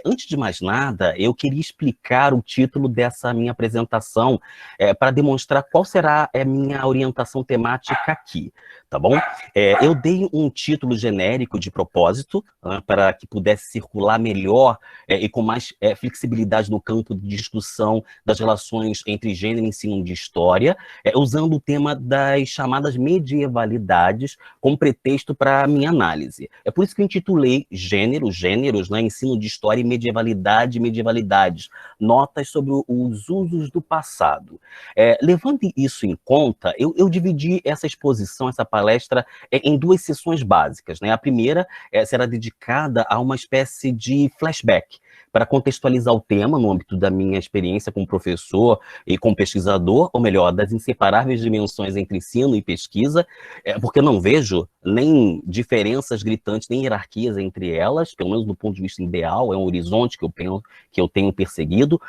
Antes de mais nada, eu queria explicar o título dessa minha apresentação para demonstrar qual será a minha orientação temática aqui, tá bom? Eu dei um título genérico de propósito, para que pudesse circular melhor e com mais flexibilidade no campo de discussão das relações entre gênero e ensino de história, usando o tema das chamadas medievalidades como pretexto para a minha análise. É por isso que eu intitulei Gêneros, né, ensino de história e medievalidades, notas sobre os usos do passado. Levando isso em conta, eu dividi essa exposição, essa palestra, em duas sessões básicas, né? A primeira será dedicada a uma espécie de flashback, para contextualizar o tema no âmbito da minha experiência como professor e como pesquisador, ou melhor, das inseparáveis dimensões entre ensino e pesquisa, porque eu não vejo nem diferenças gritantes, nem hierarquias entre elas, pelo menos do ponto de vista ideal, é um horizonte que eu tenho perseguido,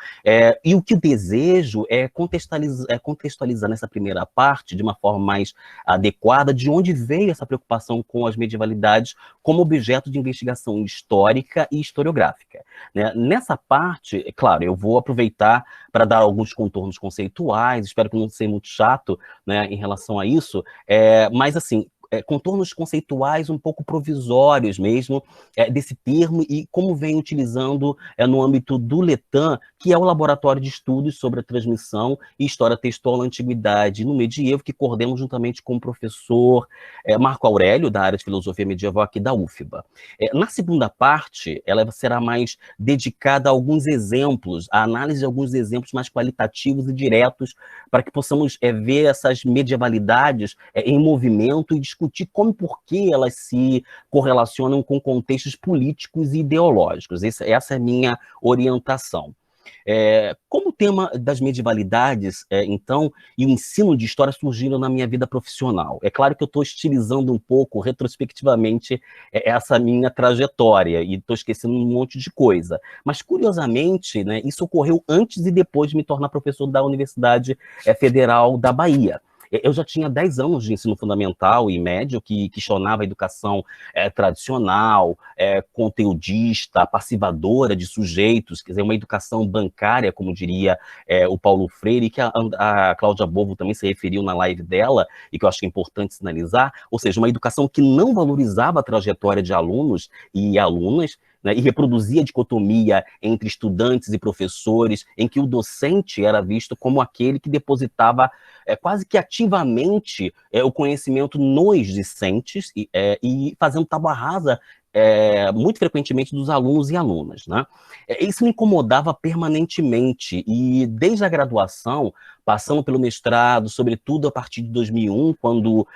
e o que eu desejo é contextualizar nessa primeira parte, de uma forma mais adequada, de onde veio essa preocupação com as medievalidades como objeto de investigação histórica e historiográfica, né? Nessa parte, é claro, eu vou aproveitar para dar alguns contornos conceituais, espero que não seja muito chato, né, em relação a isso, mas assim, contornos conceituais um pouco provisórios mesmo, desse termo e como vem utilizando no âmbito do LETAM, que é o Laboratório de Estudos sobre a Transmissão e História Textual na Antiguidade e no Medievo, que coordeno juntamente com o professor Marco Aurélio, da área de Filosofia Medieval aqui da UFBA. Na segunda parte, ela será mais dedicada a alguns exemplos, a análise de alguns exemplos mais qualitativos e diretos, para que possamos ver essas medievalidades em movimento e discutir como e por que elas se correlacionam com contextos políticos e ideológicos. Essa é a minha orientação. Como o tema das medievalidades, então, e o ensino de história surgiram na minha vida profissional. É claro que eu estou estilizando um pouco, retrospectivamente, essa minha trajetória, e estou esquecendo um monte de coisa. Mas, curiosamente, né, isso ocorreu antes e depois de me tornar professor da Universidade Federal da Bahia. Eu já tinha 10 anos de ensino fundamental e médio que questionava a educação tradicional, conteudista, passivadora de sujeitos, quer dizer, uma educação bancária, como diria o Paulo Freire, que a Cláudia Bovo também se referiu na live dela, e que eu acho que é importante sinalizar, ou seja, uma educação que não valorizava a trajetória de alunos e alunas, né, e reproduzia a dicotomia entre estudantes e professores, em que o docente era visto como aquele que depositava quase que ativamente o conhecimento nos discentes e fazendo tábua rasa muito frequentemente dos alunos e alunas, né? Isso me incomodava permanentemente e desde a graduação, passando pelo mestrado, sobretudo a partir de 2001, quando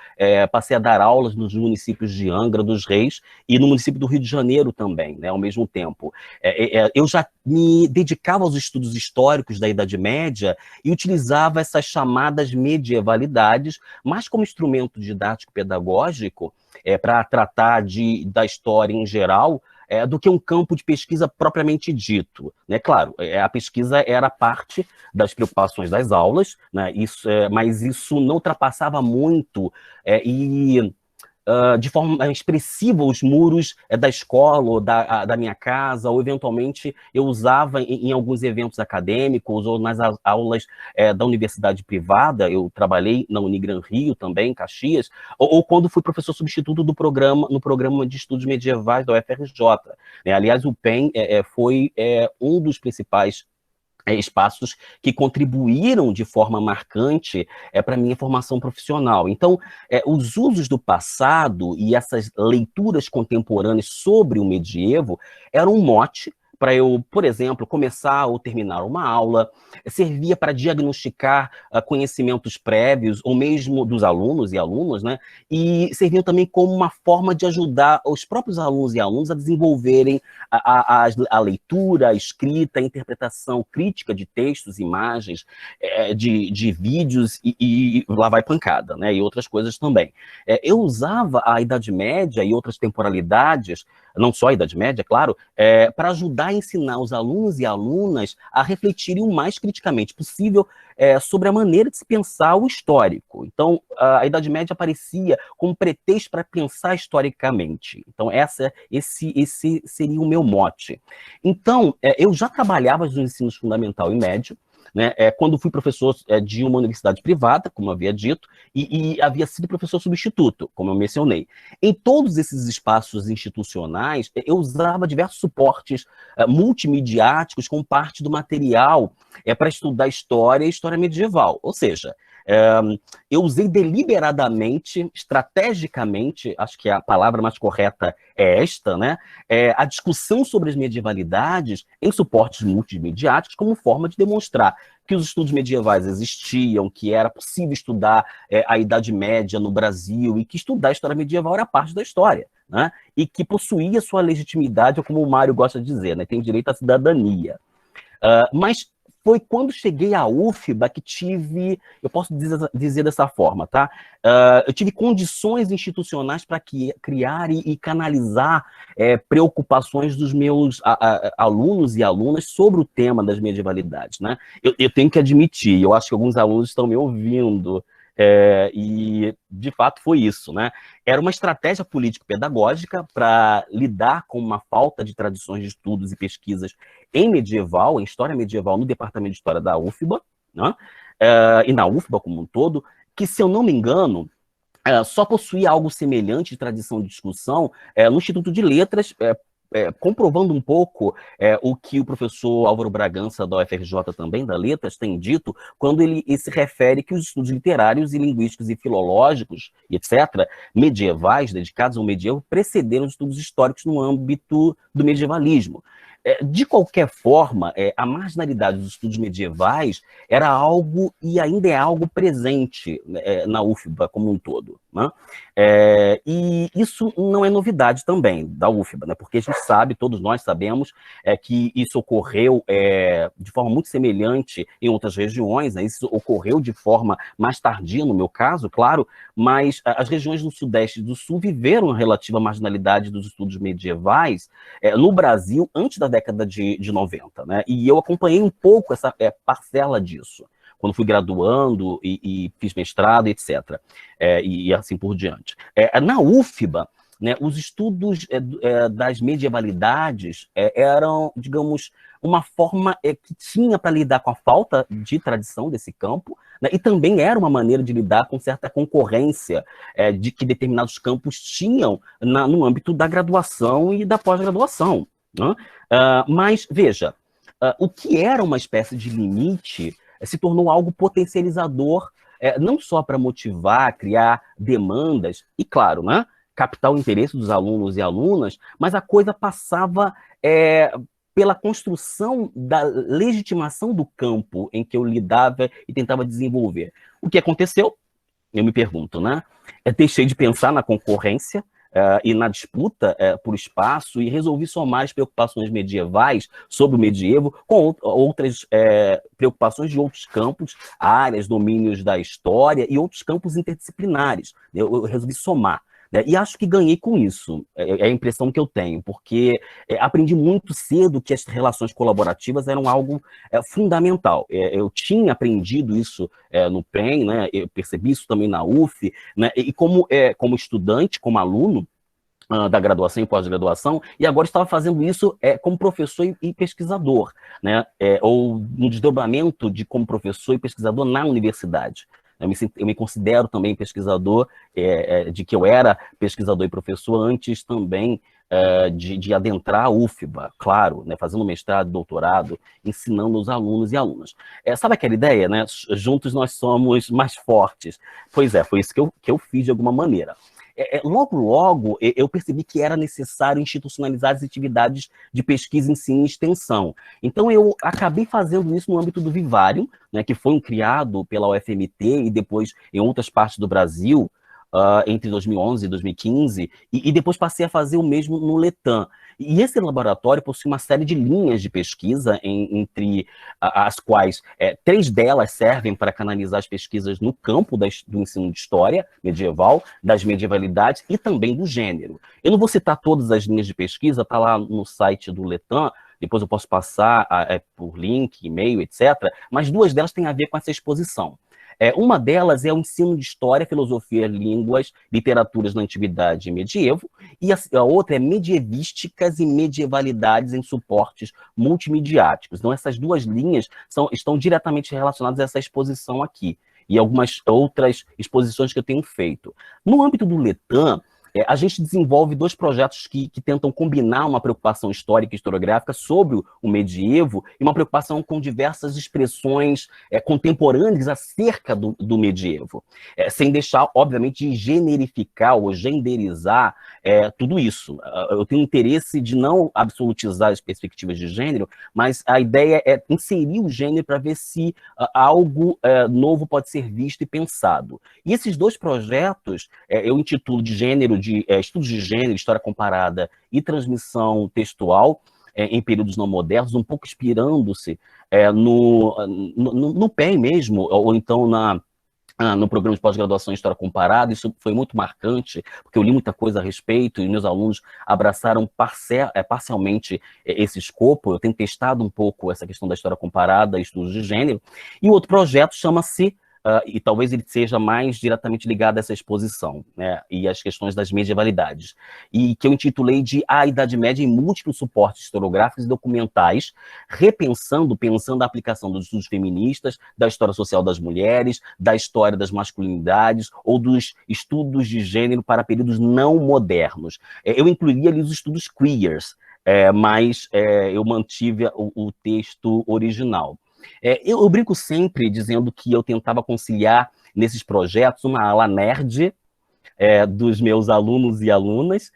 passei a dar aulas nos municípios de Angra dos Reis e no município do Rio de Janeiro também, né, ao mesmo tempo. Eu já me dedicava aos estudos históricos da Idade Média e utilizava essas chamadas medievalidades, mais como instrumento didático-pedagógico, para tratar da história em geral, do que um campo de pesquisa propriamente dito, né? Claro, a pesquisa era parte das preocupações das aulas, né? Mas isso não ultrapassava muito de forma expressiva os muros da escola ou da minha casa, ou eventualmente eu usava em alguns eventos acadêmicos ou nas aulas da universidade privada. Eu trabalhei na Unigran Rio também, em Caxias, ou quando fui professor substituto no programa de estudos medievais da UFRJ. Aliás, o PEN foi um dos principais espaços que contribuíram de forma marcante para a minha formação profissional. Então, os usos do passado e essas leituras contemporâneas sobre o medievo eram um mote para eu, por exemplo, começar ou terminar uma aula, servia para diagnosticar conhecimentos prévios, ou mesmo dos alunos e alunas, né? E serviam também como uma forma de ajudar os próprios alunos e alunas a desenvolverem a leitura, a escrita, a interpretação crítica de textos, imagens, de vídeos e lá vai pancada, né? E outras coisas também. Eu usava a Idade Média e outras temporalidades, não só a Idade Média, claro, para ajudar ajudar a ensinar os alunos e alunas a refletirem o mais criticamente possível sobre a maneira de se pensar o histórico. Então, a Idade Média aparecia como pretexto para pensar historicamente. Então, esse seria o meu mote. Então, eu já trabalhava nos ensinos fundamental e médio, né, quando fui professor de uma universidade privada, como eu havia dito, e havia sido professor substituto, como eu mencionei. Em todos esses espaços institucionais, eu usava diversos suportes multimediáticos como parte do material para estudar história e história medieval. Ou seja, eu usei deliberadamente, estrategicamente, acho que a palavra mais correta é esta, né? A discussão sobre as medievalidades em suportes multimediáticos como forma de demonstrar que os estudos medievais existiam, que era possível estudar a Idade Média no Brasil e que estudar a história medieval era parte da história, né? E que possuía sua legitimidade, ou como o Mário gosta de dizer, né? Tem direito à cidadania. Mas foi quando cheguei à UFBA que tive, eu posso dizer dessa forma, tá? Eu tive condições institucionais para criar e canalizar preocupações dos meus alunos e alunas sobre o tema das medievalidades, né? Eu tenho que admitir, eu acho que alguns alunos estão me ouvindo, e de fato foi isso, né? Era uma estratégia político-pedagógica para lidar com uma falta de tradições de estudos e pesquisas em medieval, em história medieval, no departamento de história da UFBA, né? E na UFBA como um todo, que, se eu não me engano, só possuía algo semelhante de tradição de discussão no Instituto de Letras, comprovando um pouco o que o professor Álvaro Bragança, da UFRJ também, da Letras, tem dito, quando ele se refere que os estudos literários e linguísticos e filológicos, etc., medievais, dedicados ao medievo, precederam os estudos históricos no âmbito do medievalismo. De qualquer forma, a marginalidade dos estudos medievais era algo, e ainda é algo presente na UFBA como um todo, né? E isso não é novidade também da UFBA, né? Porque a gente sabe, todos nós sabemos, que isso ocorreu de forma muito semelhante em outras regiões, né? Isso ocorreu de forma mais tardia, no meu caso, claro, mas as regiões do Sudeste e do Sul viveram a relativa marginalidade dos estudos medievais no Brasil antes da década de 90, né? E eu acompanhei um pouco essa parcela disso, quando fui graduando e fiz mestrado, etc. E assim por diante. Na UFBA, né, os estudos das medievalidades eram, digamos, uma forma que tinha para lidar com a falta de tradição desse campo, né, e também era uma maneira de lidar com certa concorrência de que determinados campos tinham no âmbito da graduação e da pós-graduação, né? Mas, veja, o que era uma espécie de limite se tornou algo potencializador, não só para motivar, criar demandas, e claro, né, captar o interesse dos alunos e alunas, mas a coisa passava pela construção da legitimação do campo em que eu lidava e tentava desenvolver. O que aconteceu? Eu me pergunto, né? Deixei de pensar na concorrência e na disputa por espaço e resolvi somar as preocupações medievais sobre o medievo com outras preocupações de outros campos, áreas, domínios da história e outros campos interdisciplinares. Eu resolvi somar. E acho que ganhei com isso, é a impressão que eu tenho, porque aprendi muito cedo que as relações colaborativas eram algo fundamental. Eu tinha aprendido isso no PEN, né? Eu percebi isso também na UF, né? E como estudante, como aluno da graduação e pós-graduação, e agora estava fazendo isso como professor e pesquisador, né? Ou no desdobramento de como professor e pesquisador na universidade. Eu me considero também pesquisador, de que eu era pesquisador e professor antes também de adentrar a UFBA, claro, né, fazendo mestrado, doutorado, ensinando os alunos e alunas. Sabe aquela ideia, né? Juntos nós somos mais fortes. Pois foi isso que eu fiz de alguma maneira. Logo, eu percebi que era necessário institucionalizar as atividades de pesquisa, ensino e extensão. Então, eu acabei fazendo isso no âmbito do Vivário, né, que foi criado pela UFMT e depois em outras partes do Brasil, entre 2011 e 2015, e depois passei a fazer o mesmo no Letan. E esse laboratório possui uma série de linhas de pesquisa, entre as quais 3 delas servem para canalizar as pesquisas no campo do ensino de história medieval, das medievalidades e também do gênero. Eu não vou citar todas as linhas de pesquisa, está lá no site do Letan, depois eu posso passar por link, e-mail, etc., mas 2 delas têm a ver com essa exposição. Uma delas é o ensino de história, filosofia, línguas, literaturas na antiguidade e medievo, e a outra é medievísticas e medievalidades em suportes multimediáticos. Então, essas 2 linhas estão diretamente relacionadas a essa exposição aqui, e algumas outras exposições que eu tenho feito. No âmbito do Letã, a gente desenvolve 2 projetos que tentam combinar uma preocupação histórica e historiográfica sobre o medievo e uma preocupação com diversas expressões contemporâneas acerca do medievo, sem deixar, obviamente, de generificar ou genderizar tudo isso. Eu tenho interesse de não absolutizar as perspectivas de gênero, mas a ideia é inserir o gênero para ver se algo novo pode ser visto e pensado. E esses 2 projetos, eu intitulo de gênero, de estudos de gênero, história comparada e transmissão textual em períodos não modernos, um pouco inspirando-se no PEN mesmo, ou então no programa de pós-graduação em História Comparada. Isso foi muito marcante, porque eu li muita coisa a respeito e meus alunos abraçaram parcialmente esse escopo. Eu tenho testado um pouco essa questão da história comparada e estudos de gênero. E o outro projeto chama-se e talvez ele seja mais diretamente ligado a essa exposição, né, e às questões das medievalidades, e que eu intitulei de A Idade Média em Múltiplos Suportes Historiográficos e Documentais, pensando a aplicação dos estudos feministas, da história social das mulheres, da história das masculinidades ou dos estudos de gênero para períodos não modernos. Eu incluiria ali os estudos queers, mas eu mantive o texto original. Eu brinco sempre dizendo que eu tentava conciliar nesses projetos uma ala nerd dos meus alunos e alunas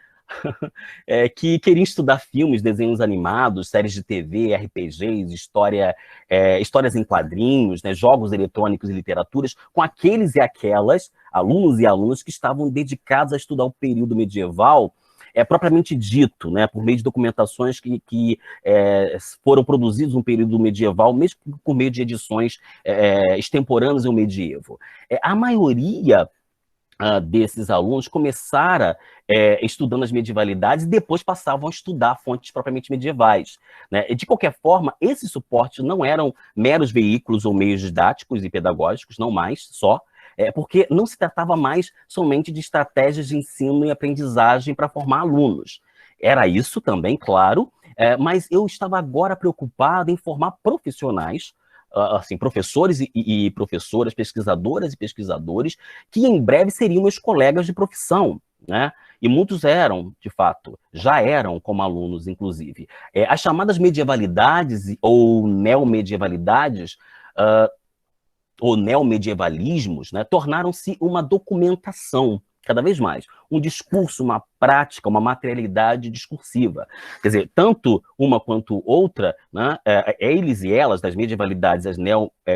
que queriam estudar filmes, desenhos animados, séries de TV, RPGs, histórias em quadrinhos, né, jogos eletrônicos e literaturas, com aqueles e aquelas alunos e alunas que estavam dedicados a estudar o período medieval propriamente dito, né, por meio de documentações que foram produzidas no período medieval, mesmo por meio de edições extemporâneas ao medievo. A maioria desses alunos começaram estudando as medievalidades e depois passavam a estudar fontes propriamente medievais, né? De qualquer forma, esses suportes não eram meros veículos ou meios didáticos e pedagógicos, não mais só, porque não se tratava mais somente de estratégias de ensino e aprendizagem para formar alunos. Era isso também, claro, mas eu estava agora preocupado em formar profissionais, assim, professores e professoras, pesquisadoras e pesquisadores, que em breve seriam meus colegas de profissão, né? E muitos eram, de fato, já eram como alunos, inclusive. As chamadas medievalidades ou neomedievalidades, ou neomedievalismos, né, tornaram-se uma documentação, cada vez mais, um discurso, uma prática, uma materialidade discursiva. Quer dizer, tanto uma quanto outra, né, eles e elas, das medievalidades,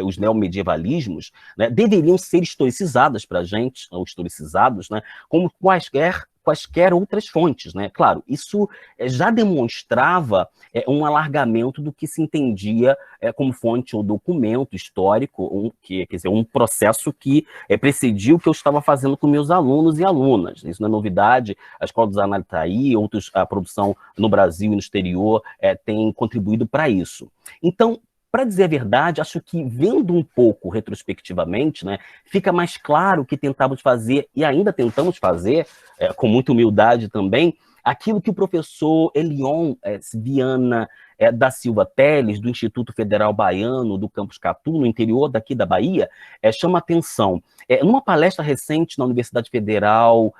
os neomedievalismos, né, deveriam ser historicizadas para a gente, ou historicizados, né, como quaisquer outras fontes, né? Claro, isso já demonstrava um alargamento do que se entendia como fonte ou documento histórico, quer dizer, um processo que precedia o que eu estava fazendo com meus alunos e alunas. Isso não é novidade, a Escola dos Análises está aí, a produção no Brasil e no exterior tem contribuído para isso. Então, para dizer a verdade, acho que vendo um pouco retrospectivamente, né, fica mais claro que tentamos fazer, e ainda tentamos fazer, com muita humildade também, aquilo que o professor Elion Viana da Silva Teles, do Instituto Federal Baiano, do Campus Catu, no interior daqui da Bahia, chama atenção. Numa palestra recente na Universidade Federal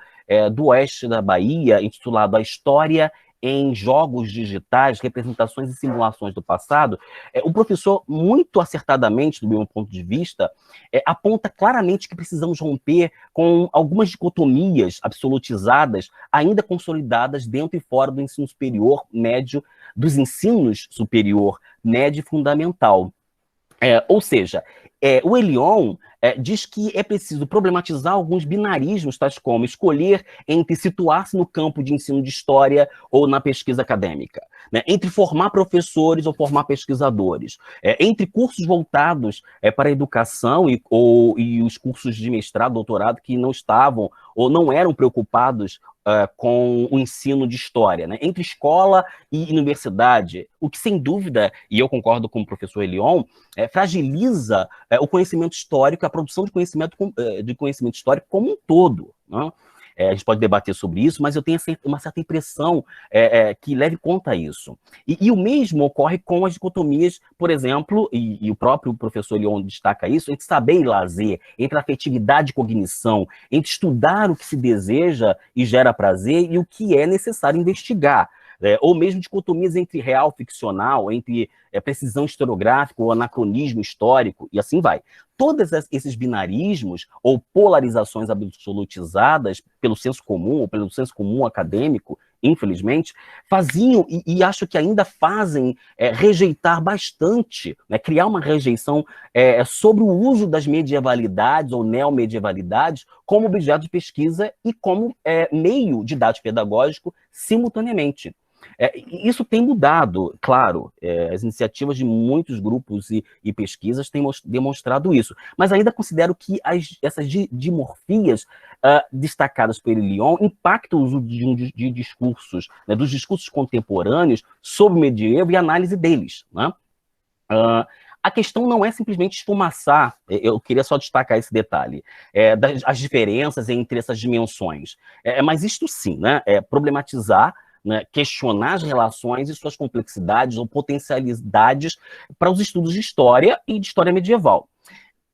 do Oeste da Bahia, intitulada A História em Jogos Digitais, Representações e Simulações do Passado, o professor, muito acertadamente, do meu ponto de vista, aponta claramente que precisamos romper com algumas dicotomias absolutizadas, ainda consolidadas dentro e fora do ensino superior médio, dos ensinos superior médio e fundamental. Ou seja, o Elion diz que é preciso problematizar alguns binarismos, tais como escolher entre situar-se no campo de ensino de história ou na pesquisa acadêmica, né? Entre formar professores ou formar pesquisadores, entre cursos voltados para a educação e os cursos de mestrado, doutorado, que não estavam ou não eram preocupados com o ensino de história, né? Entre escola e universidade, o que, sem dúvida, e eu concordo com o professor Elion, fragiliza o conhecimento histórico, a produção de conhecimento histórico como um todo, né? A gente pode debater sobre isso, mas eu tenho uma certa impressão que leve conta a isso. E o mesmo ocorre com as dicotomias, por exemplo, e o próprio professor Leon destaca isso, entre saber e lazer, entre afetividade e cognição, entre estudar o que se deseja e gera prazer e o que é necessário investigar. Ou mesmo dicotomias entre real e ficcional, entre precisão historiográfica ou anacronismo histórico, e assim vai. Todos esses binarismos ou polarizações absolutizadas pelo senso comum ou pelo senso comum acadêmico, infelizmente, faziam e acho que ainda fazem rejeitar bastante, né, criar uma rejeição sobre o uso das medievalidades ou neomedievalidades como objeto de pesquisa e como meio didático pedagógico simultaneamente. Isso tem mudado, claro, as iniciativas de muitos grupos e pesquisas têm demonstrado isso, mas ainda considero que essas dimorfias destacadas pelo Elion impactam o uso de discursos, né, dos discursos contemporâneos sobre o medievo e a análise deles, né? A questão não é simplesmente esfumaçar, eu queria só destacar esse detalhe, as diferenças entre essas dimensões, mas isto sim, né, problematizar, né, questionar as relações e suas complexidades ou potencialidades para os estudos de história e de história medieval.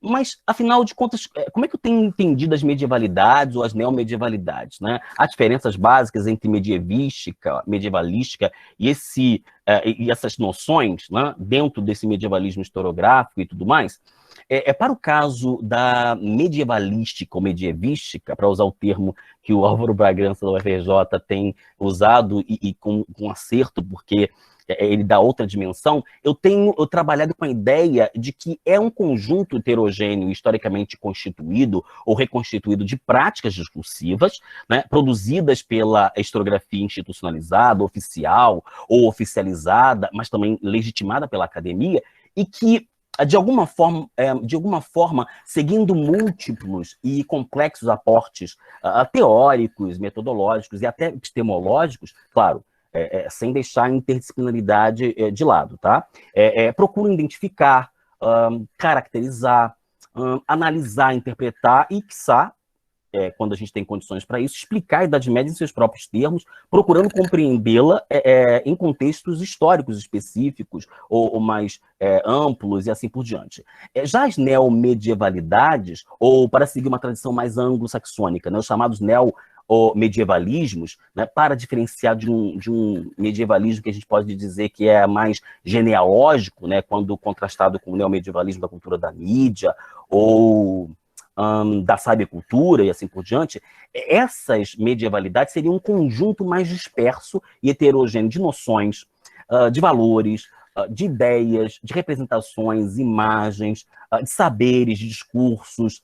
Mas, afinal de contas, como é que eu tenho entendido as medievalidades ou as neomedievalidades, né? Há diferenças básicas entre medievalística e essas noções, né, dentro desse medievalismo historiográfico e tudo mais. Para o caso da medievalística ou medievística, para usar o termo que o Álvaro Bragança da UFRJ tem usado e com acerto, porque ele dá outra dimensão, eu trabalhado com a ideia de que é um conjunto heterogêneo, historicamente constituído ou reconstituído de práticas discursivas, né, produzidas pela historiografia institucionalizada, oficial ou oficializada, mas também legitimada pela academia, e que de alguma forma, seguindo múltiplos e complexos aportes teóricos, metodológicos e até epistemológicos, claro, sem deixar a interdisciplinaridade de lado, tá? Procuram identificar, caracterizar, analisar, interpretar e, quiçá, quando a gente tem condições para isso, explicar a Idade Média em seus próprios termos, procurando compreendê-la em contextos históricos específicos ou mais amplos e assim por diante. Já as neomedievalidades, ou para seguir uma tradição mais anglo-saxônica, né, os chamados medievalismos, né, para diferenciar de um medievalismo que a gente pode dizer que é mais genealógico, né, quando contrastado com o neomedievalismo da cultura da mídia, ou da sabecultura e assim por diante, essas medievalidades seriam um conjunto mais disperso e heterogêneo de noções, de valores, de ideias, de representações, imagens, de saberes, de discursos,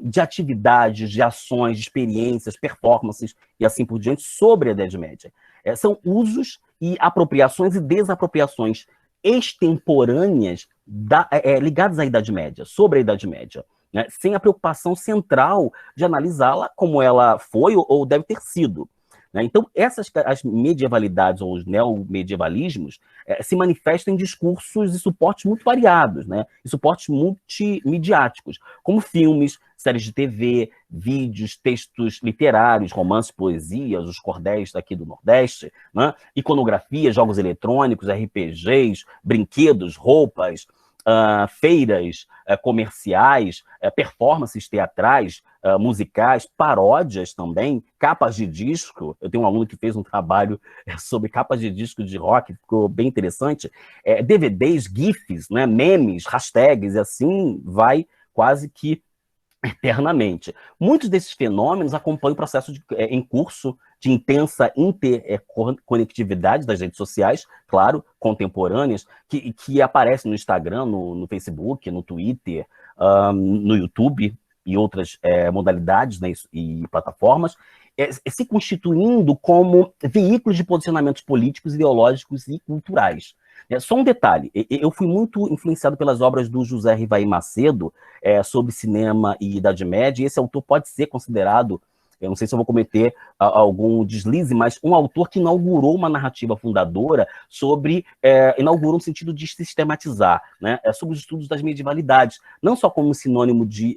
de atividades, de ações, de experiências, performances e assim por diante sobre a Idade Média. São usos e apropriações e desapropriações extemporâneas ligadas à Idade Média, sobre a Idade Média, né, sem a preocupação central de analisá-la como ela foi ou deve ter sido. Né? Então, as medievalidades ou os neomedievalismos se manifestam em discursos e suportes muito variados, né? E suportes multimediáticos, como filmes, séries de TV, vídeos, textos literários, romances, poesias, os cordéis daqui do Nordeste, né? Iconografia, jogos eletrônicos, RPGs, brinquedos, roupas, feiras comerciais, performances teatrais, musicais, paródias também, capas de disco. Eu tenho um aluno que fez um trabalho sobre capas de disco de rock, ficou bem interessante. DVDs, GIFs, né, memes, hashtags, e assim vai quase que eternamente. Muitos desses fenômenos acompanham o processo em curso de intensa interconectividade das redes sociais, claro, contemporâneas, que aparecem no Instagram, no Facebook, no Twitter, no YouTube e outras modalidades, né, e plataformas, se constituindo como veículos de posicionamentos políticos, ideológicos e culturais. Só um detalhe, eu fui muito influenciado pelas obras do José Rivaí Macedo sobre cinema e Idade Média, e esse autor pode ser considerado eu não sei se eu vou cometer algum deslize, mas um autor que inaugurou uma narrativa fundadora inaugurou no sentido de sistematizar, né, sobre os estudos das medievalidades, não só como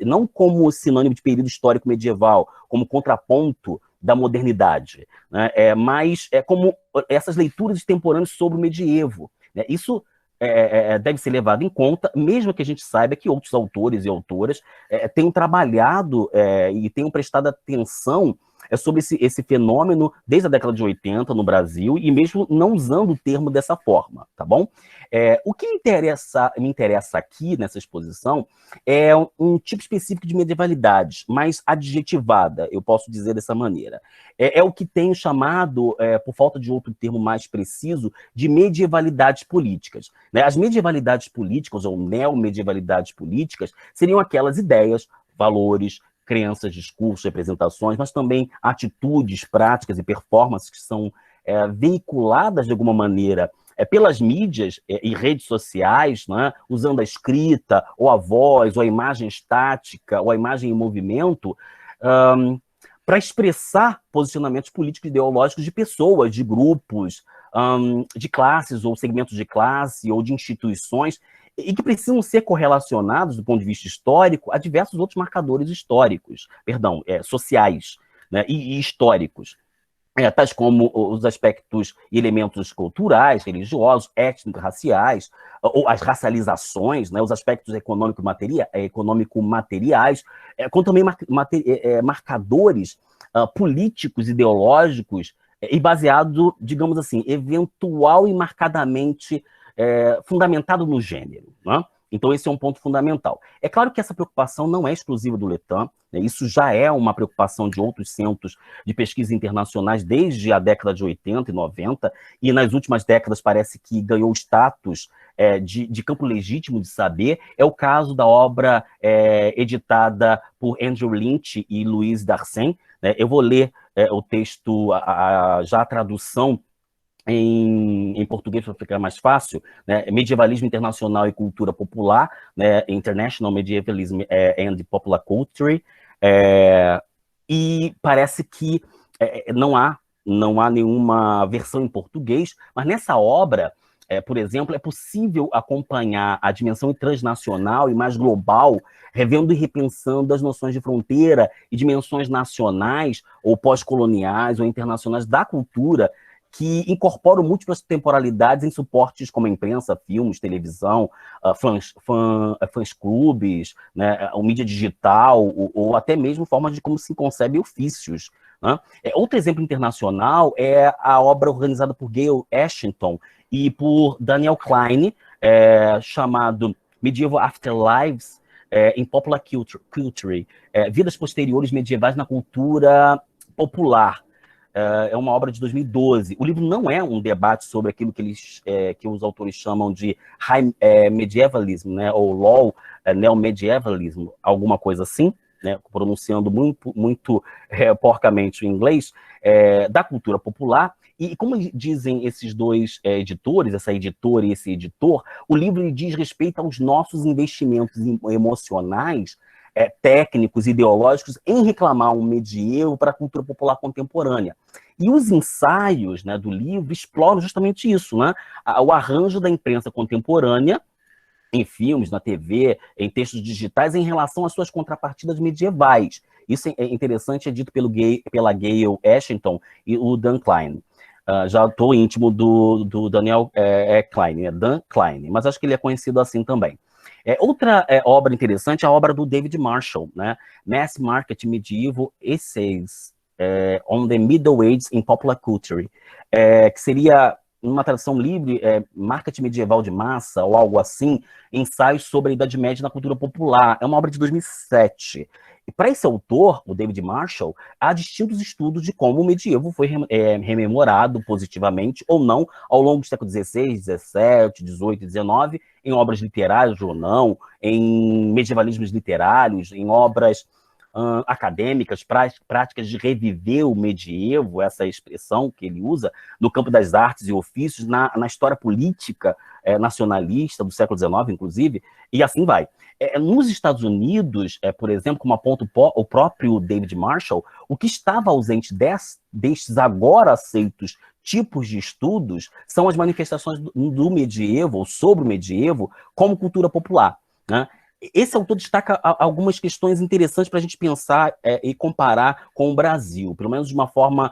não como sinônimo de período histórico medieval, como contraponto da modernidade, né, mas como essas leituras extemporâneas sobre o medievo, né, isso deve ser levado em conta, mesmo que a gente saiba que outros autores e autoras tenham trabalhado e tenham prestado atenção sobre esse fenômeno desde a década de 80 no Brasil, e mesmo não usando o termo dessa forma, tá bom? O que me interessa aqui nessa exposição é um tipo específico de medievalidade, mais adjetivada, eu posso dizer dessa maneira. É o que tenho chamado, por falta de outro termo mais preciso, de medievalidades políticas, né? As medievalidades políticas, ou neomedievalidades políticas, seriam aquelas ideias, valores, crenças, discursos, representações, mas também atitudes, práticas e performances que são veiculadas de alguma maneira pelas mídias e redes sociais, né, usando a escrita, ou a voz, ou a imagem estática, ou a imagem em movimento, para expressar posicionamentos políticos e ideológicos de pessoas, de grupos, de classes, ou segmentos de classe, ou de instituições, e que precisam ser correlacionados, do ponto de vista histórico, a diversos outros marcadores sociais, né, e históricos. Tais como os aspectos e elementos culturais, religiosos, étnicos, raciais, ou as racializações, né, os aspectos econômico-materiais, como também marcadores políticos, ideológicos, e baseado, digamos assim, eventual e marcadamente fundamentado no gênero, né? Então, esse é um ponto fundamental. É claro que essa preocupação não é exclusiva do Letan, né? Isso já é uma preocupação de outros centros de pesquisa internacionais desde a década de 80 e 90, e nas últimas décadas parece que ganhou status de campo legítimo de saber. É o caso da obra editada por Andrew Lynch e Louise Darcen, né? Eu vou ler o texto, já a tradução, em português para ficar mais fácil, né? Medievalismo Internacional e Cultura Popular, né? International Medievalism and Popular Culture, e parece que não há nenhuma versão em português, mas nessa obra, por exemplo, é possível acompanhar a dimensão transnacional e mais global, revendo e repensando as noções de fronteira e dimensões nacionais, ou pós-coloniais, ou internacionais da cultura, que incorporam múltiplas temporalidades em suportes como a imprensa, filmes, televisão, fãs clubes, né, o mídia digital, ou até mesmo formas de como se concebe ofícios, né? Outro exemplo internacional é a obra organizada por Gail Ashington e por Daniel Klein, chamado Medieval Afterlives in Popular Culture, Vidas Posteriores Medievais na Cultura Popular. É uma obra de 2012. O livro não é um debate sobre aquilo que os autores chamam de high medievalism, né, ou low neomedievalism, alguma coisa assim, né, pronunciando muito porcamente o inglês, da cultura popular. E como dizem esses dois editores, essa editora e esse editor, o livro diz respeito aos nossos investimentos emocionais, técnicos, ideológicos, em reclamar um medievo para a cultura popular contemporânea. E os ensaios, né, do livro exploram justamente isso, né? O arranjo da imprensa contemporânea, em filmes, na TV, em textos digitais, em relação às suas contrapartidas medievais. Isso é interessante, é dito pela Gail Ashington e o Dan Klein. Já estou íntimo do Daniel Klein, Dan Klein, mas acho que ele é conhecido assim também. Outra obra interessante é a obra do David Marshall, né? Mass Market Medieval Essays on the Middle Ages in Popular Culture, que seria, numa tradução livre, marketing medieval de massa, ou algo assim, ensaios sobre a Idade Média na cultura popular. É uma obra de 2007. E para esse autor, o David Marshall, há distintos estudos de como o medievo foi rememorado positivamente ou não ao longo do século XVI, XVII, XVIII e XIX, em obras literárias ou não, em medievalismos literários, em obras acadêmicas, práticas de reviver o medievo, essa expressão que ele usa, no campo das artes e ofícios, na história política nacionalista do século XIX, inclusive, e assim vai. Nos Estados Unidos, por exemplo, como aponta o próprio David Marshall, o que estava ausente destes agora aceitos tipos de estudos são as manifestações do medievo, ou sobre o medievo, como cultura popular, né? Esse autor destaca algumas questões interessantes para a gente pensar e comparar com o Brasil, pelo menos de uma forma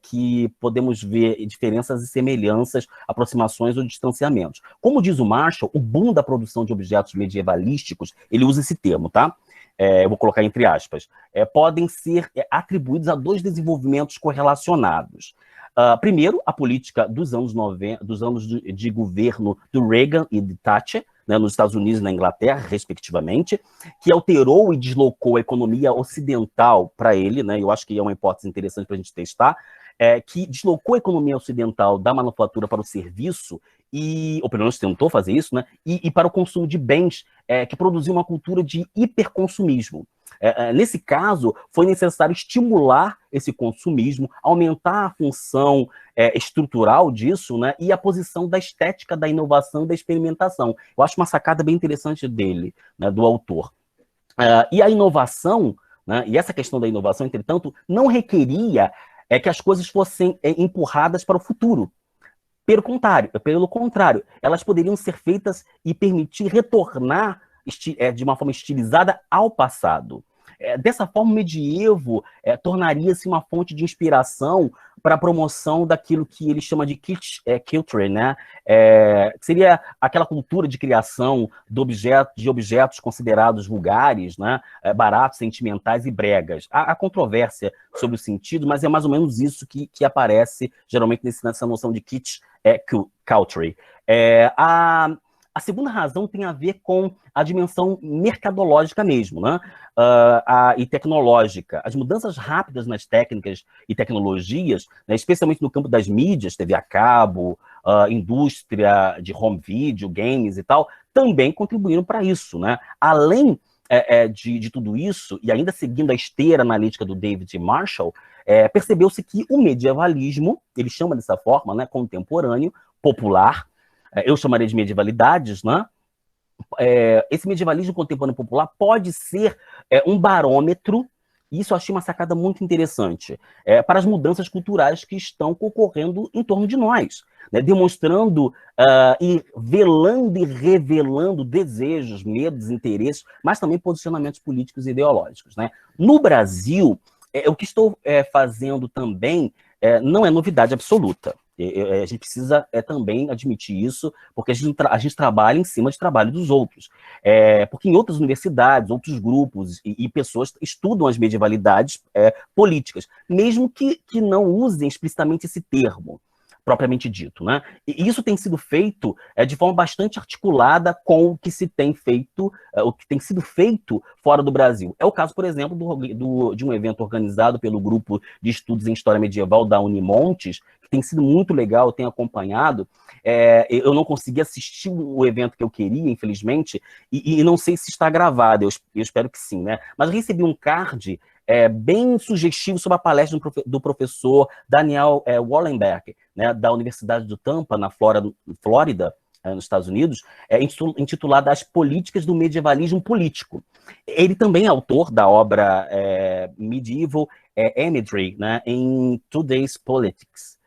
que podemos ver diferenças e semelhanças, aproximações ou distanciamentos. Como diz o Marshall, o boom da produção de objetos medievalísticos, ele usa esse termo, tá? Eu vou colocar entre aspas, podem ser atribuídos a dois desenvolvimentos correlacionados. Primeiro, a política dos anos 90, dos anos de governo do Reagan e de Thatcher, né, nos Estados Unidos e na Inglaterra, respectivamente, que alterou e deslocou a economia ocidental para ele, né, eu acho que é uma hipótese interessante para a gente testar, que deslocou a economia ocidental da manufatura para o serviço, ou pelo menos tentou fazer isso, né, e para o consumo de bens, que produziu uma cultura de hiperconsumismo. Nesse caso, foi necessário estimular esse consumismo, aumentar a função estrutural disso, né, e a posição da estética, da inovação e da experimentação. Eu acho uma sacada bem interessante dele, né, do autor. E a inovação, né, e essa questão da inovação, entretanto, não requeria que as coisas fossem empurradas para o futuro. Pelo contrário, elas poderiam ser feitas e permitir retornar de uma forma estilizada ao passado. Dessa forma, o medievo tornaria-se uma fonte de inspiração para a promoção daquilo que ele chama de kitsch culture, né? Que seria aquela cultura de criação de objetos considerados vulgares, né? Baratos, sentimentais e bregas. Há controvérsia sobre o sentido, mas é mais ou menos isso que aparece geralmente nessa noção de kitsch culture. A segunda razão tem a ver com a dimensão mercadológica mesmo, né? E tecnológica. As mudanças rápidas nas técnicas e tecnologias, né, especialmente no campo das mídias, TV a cabo, indústria de home video, games e tal, também contribuíram para isso, né? Além de tudo isso, e ainda seguindo a esteira analítica do David Marshall, percebeu-se que o medievalismo, ele chama dessa forma, né, contemporâneo, popular, eu chamaria de medievalidades, né? Esse medievalismo contemporâneo popular pode ser um barômetro, e isso eu achei uma sacada muito interessante, para as mudanças culturais que estão ocorrendo em torno de nós, né? Demonstrando e velando e revelando desejos, medos, interesses, mas também posicionamentos políticos e ideológicos, né? No Brasil, o que estou fazendo também não é novidade absoluta. A gente precisa também admitir isso, porque a gente trabalha em cima de trabalho dos outros. Porque em outras universidades, outros grupos e pessoas estudam as medievalidades políticas, mesmo que não usem explicitamente esse termo, propriamente dito, né? E isso tem sido feito de forma bastante articulada com o que se tem feito, o que tem sido feito fora do Brasil. É o caso, por exemplo, de um evento organizado pelo Grupo de Estudos em História Medieval da Unimontes, que tem sido muito legal, eu tenho acompanhado. Eu não consegui assistir o evento que eu queria, infelizmente, e não sei se está gravado, eu espero que sim, né? Mas eu recebi um card bem sugestivo sobre a palestra do professor Daniel Wallenberg, né, da Universidade do Tampa, na Flórida, nos Estados Unidos, intitulada As Políticas do Medievalismo Político. Ele também é autor da obra Medieval Imagery, né, em Today's Politics,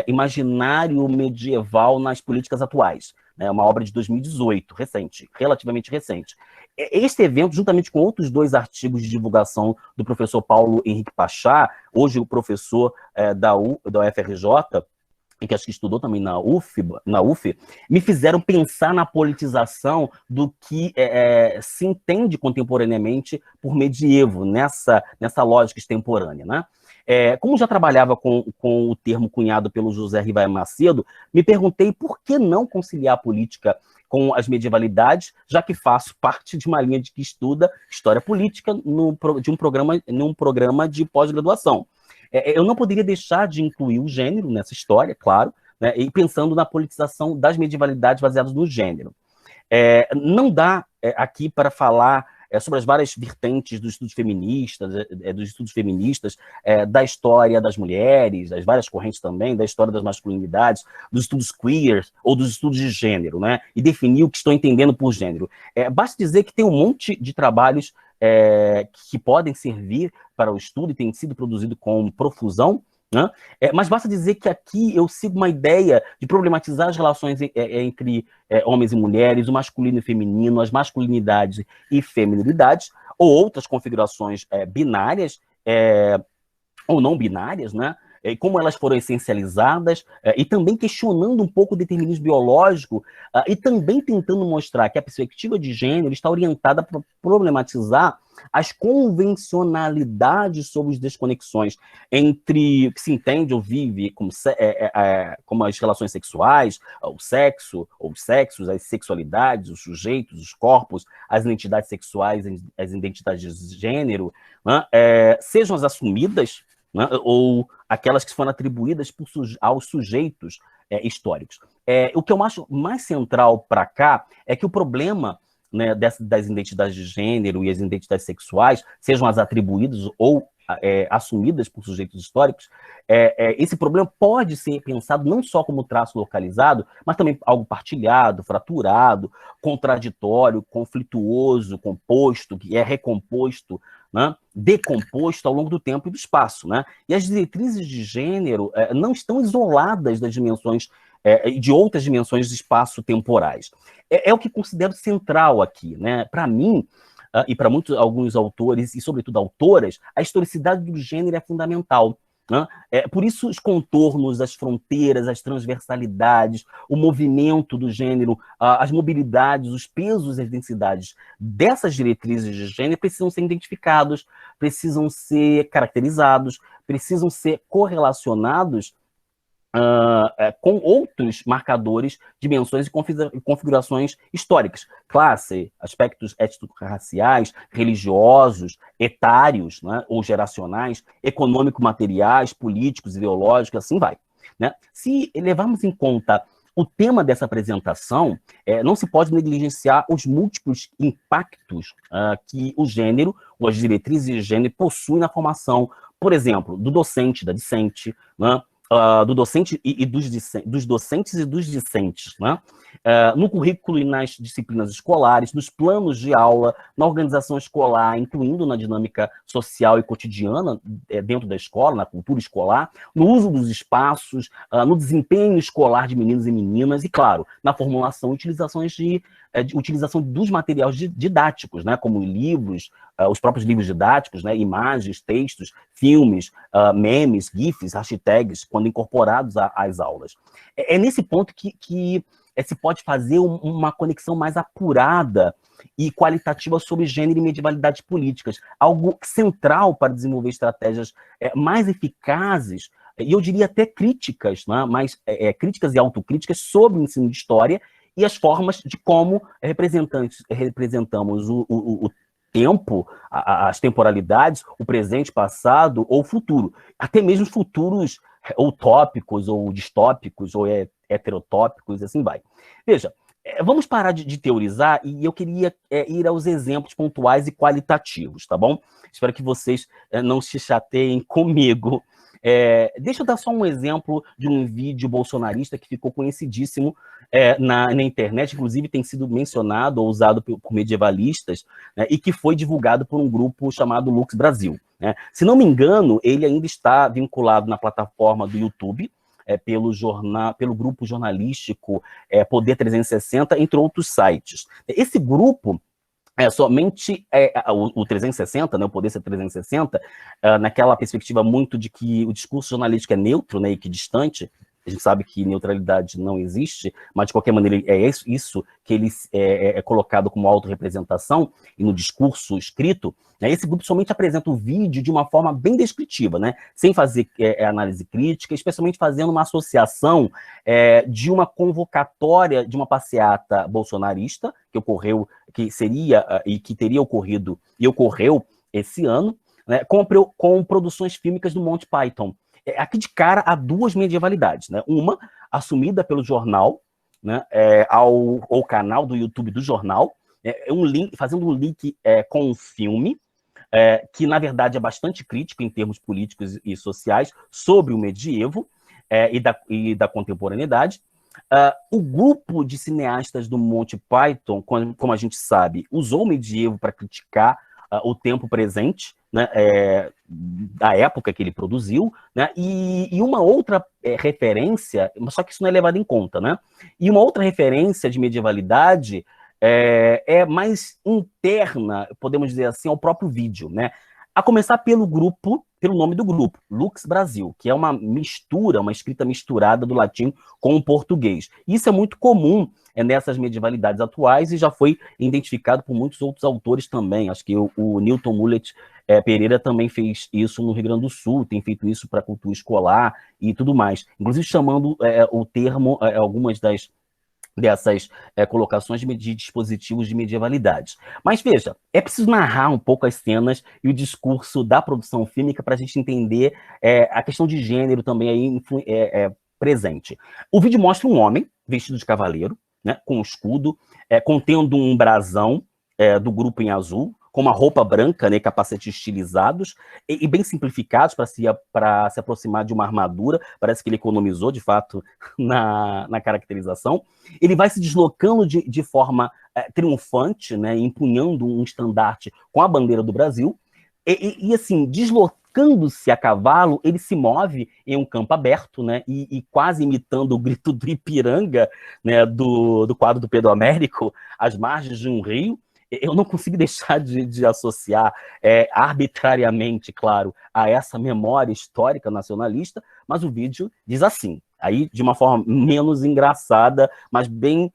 Imaginário Medieval nas Políticas Atuais, né, uma obra de 2018, recente, relativamente recente. Este evento, juntamente com outros 2 artigos de divulgação do professor Paulo Henrique Pachá, hoje o professor da UFRJ, e que acho que estudou também na UF, me fizeram pensar na politização do que se entende contemporaneamente por medievo, nessa lógica extemporânea, né? Como já trabalhava com o termo cunhado pelo José Rivaio Macedo, me perguntei por que não conciliar a política com as medievalidades, já que faço parte de uma linha que estuda história política num programa de pós-graduação. Eu não poderia deixar de incluir o gênero nessa história, claro, né, e pensando na politização das medievalidades baseadas no gênero. Não dá aqui para falar sobre as várias vertentes dos estudos feministas, da história das mulheres, das várias correntes também, da história das masculinidades, dos estudos queer ou dos estudos de gênero, né? E definir o que estou entendendo por gênero. Basta dizer que tem um monte de trabalhos que podem servir para o estudo e têm sido produzidos com profusão, né? Mas basta dizer que aqui eu sigo uma ideia de problematizar as relações entre homens e mulheres, o masculino e feminino, as masculinidades e feminilidades, ou outras configurações binárias ou não binárias, né? E como elas foram essencializadas, e também questionando um pouco o determinismo biológico, e também tentando mostrar que a perspectiva de gênero está orientada para problematizar as convencionalidades sobre as desconexões entre o que se entende ou vive como as relações sexuais, o sexo, ou os sexos, as sexualidades, os sujeitos, os corpos, as identidades sexuais, as identidades de gênero, né? Sejam as assumidas, né, ou aquelas que foram atribuídas aos sujeitos históricos. O que eu acho mais central para cá é que o problema, né, das identidades de gênero e as identidades sexuais, sejam as atribuídas ou assumidas por sujeitos históricos, esse problema pode ser pensado não só como traço localizado, mas também algo partilhado, fraturado, contraditório, conflituoso, composto, que é recomposto, né, decomposto ao longo do tempo e do espaço, né? E as diretrizes de gênero não estão isoladas das dimensões de outras dimensões de espaço-temporais. É o que considero central aqui, né? Para mim, e para alguns autores, e sobretudo autoras, a historicidade do gênero é fundamental, né? Por isso os contornos, as fronteiras, as transversalidades, o movimento do gênero, as mobilidades, os pesos e as densidades dessas diretrizes de gênero precisam ser identificados, precisam ser caracterizados, precisam ser correlacionados com outros marcadores, dimensões e configurações históricas. Classe, aspectos étnico-raciais, religiosos, etários, né, ou geracionais, econômico-materiais, políticos, ideológicos, assim vai, né? Se levarmos em conta o tema dessa apresentação, não se pode negligenciar os múltiplos impactos que o gênero, ou as diretrizes de gênero, possuem na formação, por exemplo, do docente, da discente, né? Do docente e dos docentes e dos discentes, né? No currículo e nas disciplinas escolares, nos planos de aula, na organização escolar, incluindo na dinâmica social e cotidiana dentro da escola, na cultura escolar, no uso dos espaços, no desempenho escolar de meninos e meninas, e, claro, na formulação e utilização dos materiais didáticos, né? Como livros, os próprios livros didáticos, né? Imagens, textos, filmes, memes, GIFs, hashtags, quando incorporados às aulas. Nesse ponto que se pode fazer uma conexão mais apurada e qualitativa sobre gênero e medievalidades políticas, algo central para desenvolver estratégias mais eficazes, e eu diria até críticas, né? Mas críticas e autocríticas sobre o ensino de história e as formas de como representamos o tempo, as temporalidades, o presente, passado ou futuro. Até mesmo futuros utópicos ou distópicos ou heterotópicos, e assim vai. Veja, vamos parar de teorizar e eu queria ir aos exemplos pontuais e qualitativos, tá bom? Espero que vocês não se chateiem comigo. Deixa eu dar só um exemplo de um vídeo bolsonarista que ficou conhecidíssimo na internet, inclusive tem sido mencionado ou usado por medievalistas, né, e que foi divulgado por um grupo chamado Lux Brasil, né? Se não me engano, ele ainda está vinculado na plataforma do YouTube, pelo grupo jornalístico Poder 360, entre outros sites. Esse grupo somente o 360, né, o Poder 360, naquela perspectiva muito de que o discurso jornalístico é neutro, né, e que distante. A gente sabe que neutralidade não existe, mas de qualquer maneira é isso que ele é colocado como autorrepresentação e no discurso escrito, né. Esse grupo somente apresenta o vídeo de uma forma bem descritiva, né, sem fazer análise crítica, especialmente fazendo uma associação de uma convocatória de uma passeata bolsonarista que seria e que teria ocorrido e ocorreu esse ano, né, com produções fílmicas do Monty Python. Aqui de cara há duas medievalidades, né? Uma assumida pelo jornal, né, ao canal do YouTube do jornal, fazendo um link com um filme, que, na verdade, é bastante crítico em termos políticos e sociais sobre o medievo e da contemporaneidade. O grupo de cineastas do Monty Python, como a gente sabe, usou o medievo para criticar o tempo presente, né, da época que ele produziu, né, e uma outra referência, só que isso não é levado em conta, né, e uma outra referência de medievalidade é mais interna, podemos dizer assim, ao próprio vídeo, né, a começar pelo nome do grupo, Lux Brasil, que é uma escrita misturada do latim com o português. Isso é muito comum nessas medievalidades atuais e já foi identificado por muitos outros autores também. Acho que o Newton Mullet Pereira também fez isso no Rio Grande do Sul, tem feito isso para a cultura escolar e tudo mais. Inclusive chamando o termo, algumas dessas colocações de dispositivos de medievalidade. Mas veja, é preciso narrar um pouco as cenas e o discurso da produção fílmica para a gente entender a questão de gênero também aí presente. O vídeo mostra um homem vestido de cavaleiro, né, com um escudo, contendo um brasão do grupo em azul, com uma roupa branca, né, capacetes estilizados e bem simplificados para se aproximar de uma armadura. Parece que ele economizou, de fato, na caracterização. Ele vai se deslocando de forma triunfante, né, empunhando um estandarte com a bandeira do Brasil. E assim, deslocando-se a cavalo, ele se move em um campo aberto, né, e quase imitando o grito do Ipiranga, né, do quadro do Pedro Américo, às margens de um rio. Eu não consigo deixar de associar arbitrariamente, claro, a essa memória histórica nacionalista, mas o vídeo diz assim, aí de uma forma menos engraçada, mas bem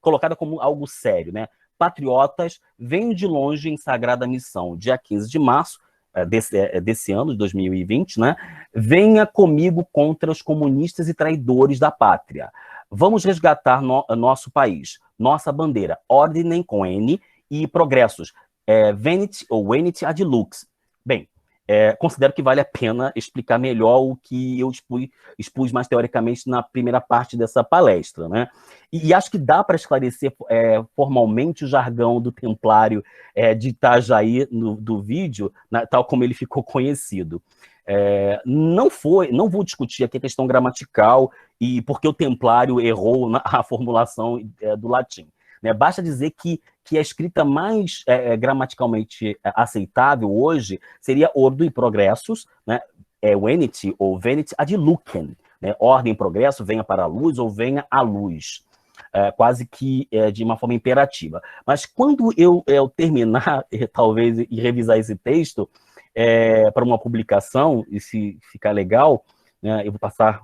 colocada como algo sério, né? Patriotas, venho de longe em sagrada missão, dia 15 de março desse ano, de 2020, né? Venha comigo contra os comunistas e traidores da pátria. Vamos resgatar nosso país, nossa bandeira, ordem com N e progressos, venit ou venit ad lux. Bem, considero que vale a pena explicar melhor o que eu expus mais teoricamente na primeira parte dessa palestra, né? E acho que dá para esclarecer formalmente o jargão do templário de Itajaí do vídeo, né, tal como ele ficou conhecido. Não vou discutir aqui a questão gramatical e porque o templário errou a formulação do latim. Né? Basta dizer que a escrita mais gramaticalmente aceitável hoje seria ordo e progressos, né? Venit ou venit ad lucem, né? Ordem e progresso, venha para a luz ou venha à luz. Quase que de uma forma imperativa. Mas quando eu terminar, talvez, e revisar esse texto para uma publicação, e se ficar legal, né, eu vou passar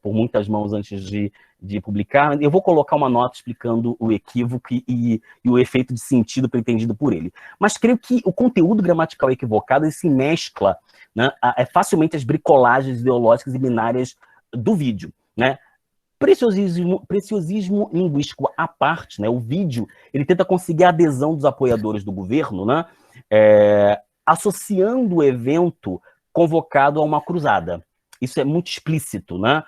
por muitas mãos antes de publicar, eu vou colocar uma nota explicando o equívoco e o efeito de sentido pretendido por ele. Mas creio que o conteúdo gramatical equivocado se mescla, né, facilmente as bricolagens ideológicas e binárias do vídeo, né? Preciosismo linguístico à parte, né? O vídeo ele tenta conseguir a adesão dos apoiadores do governo, né? Associando o evento convocado a uma cruzada. Isso é muito explícito, né?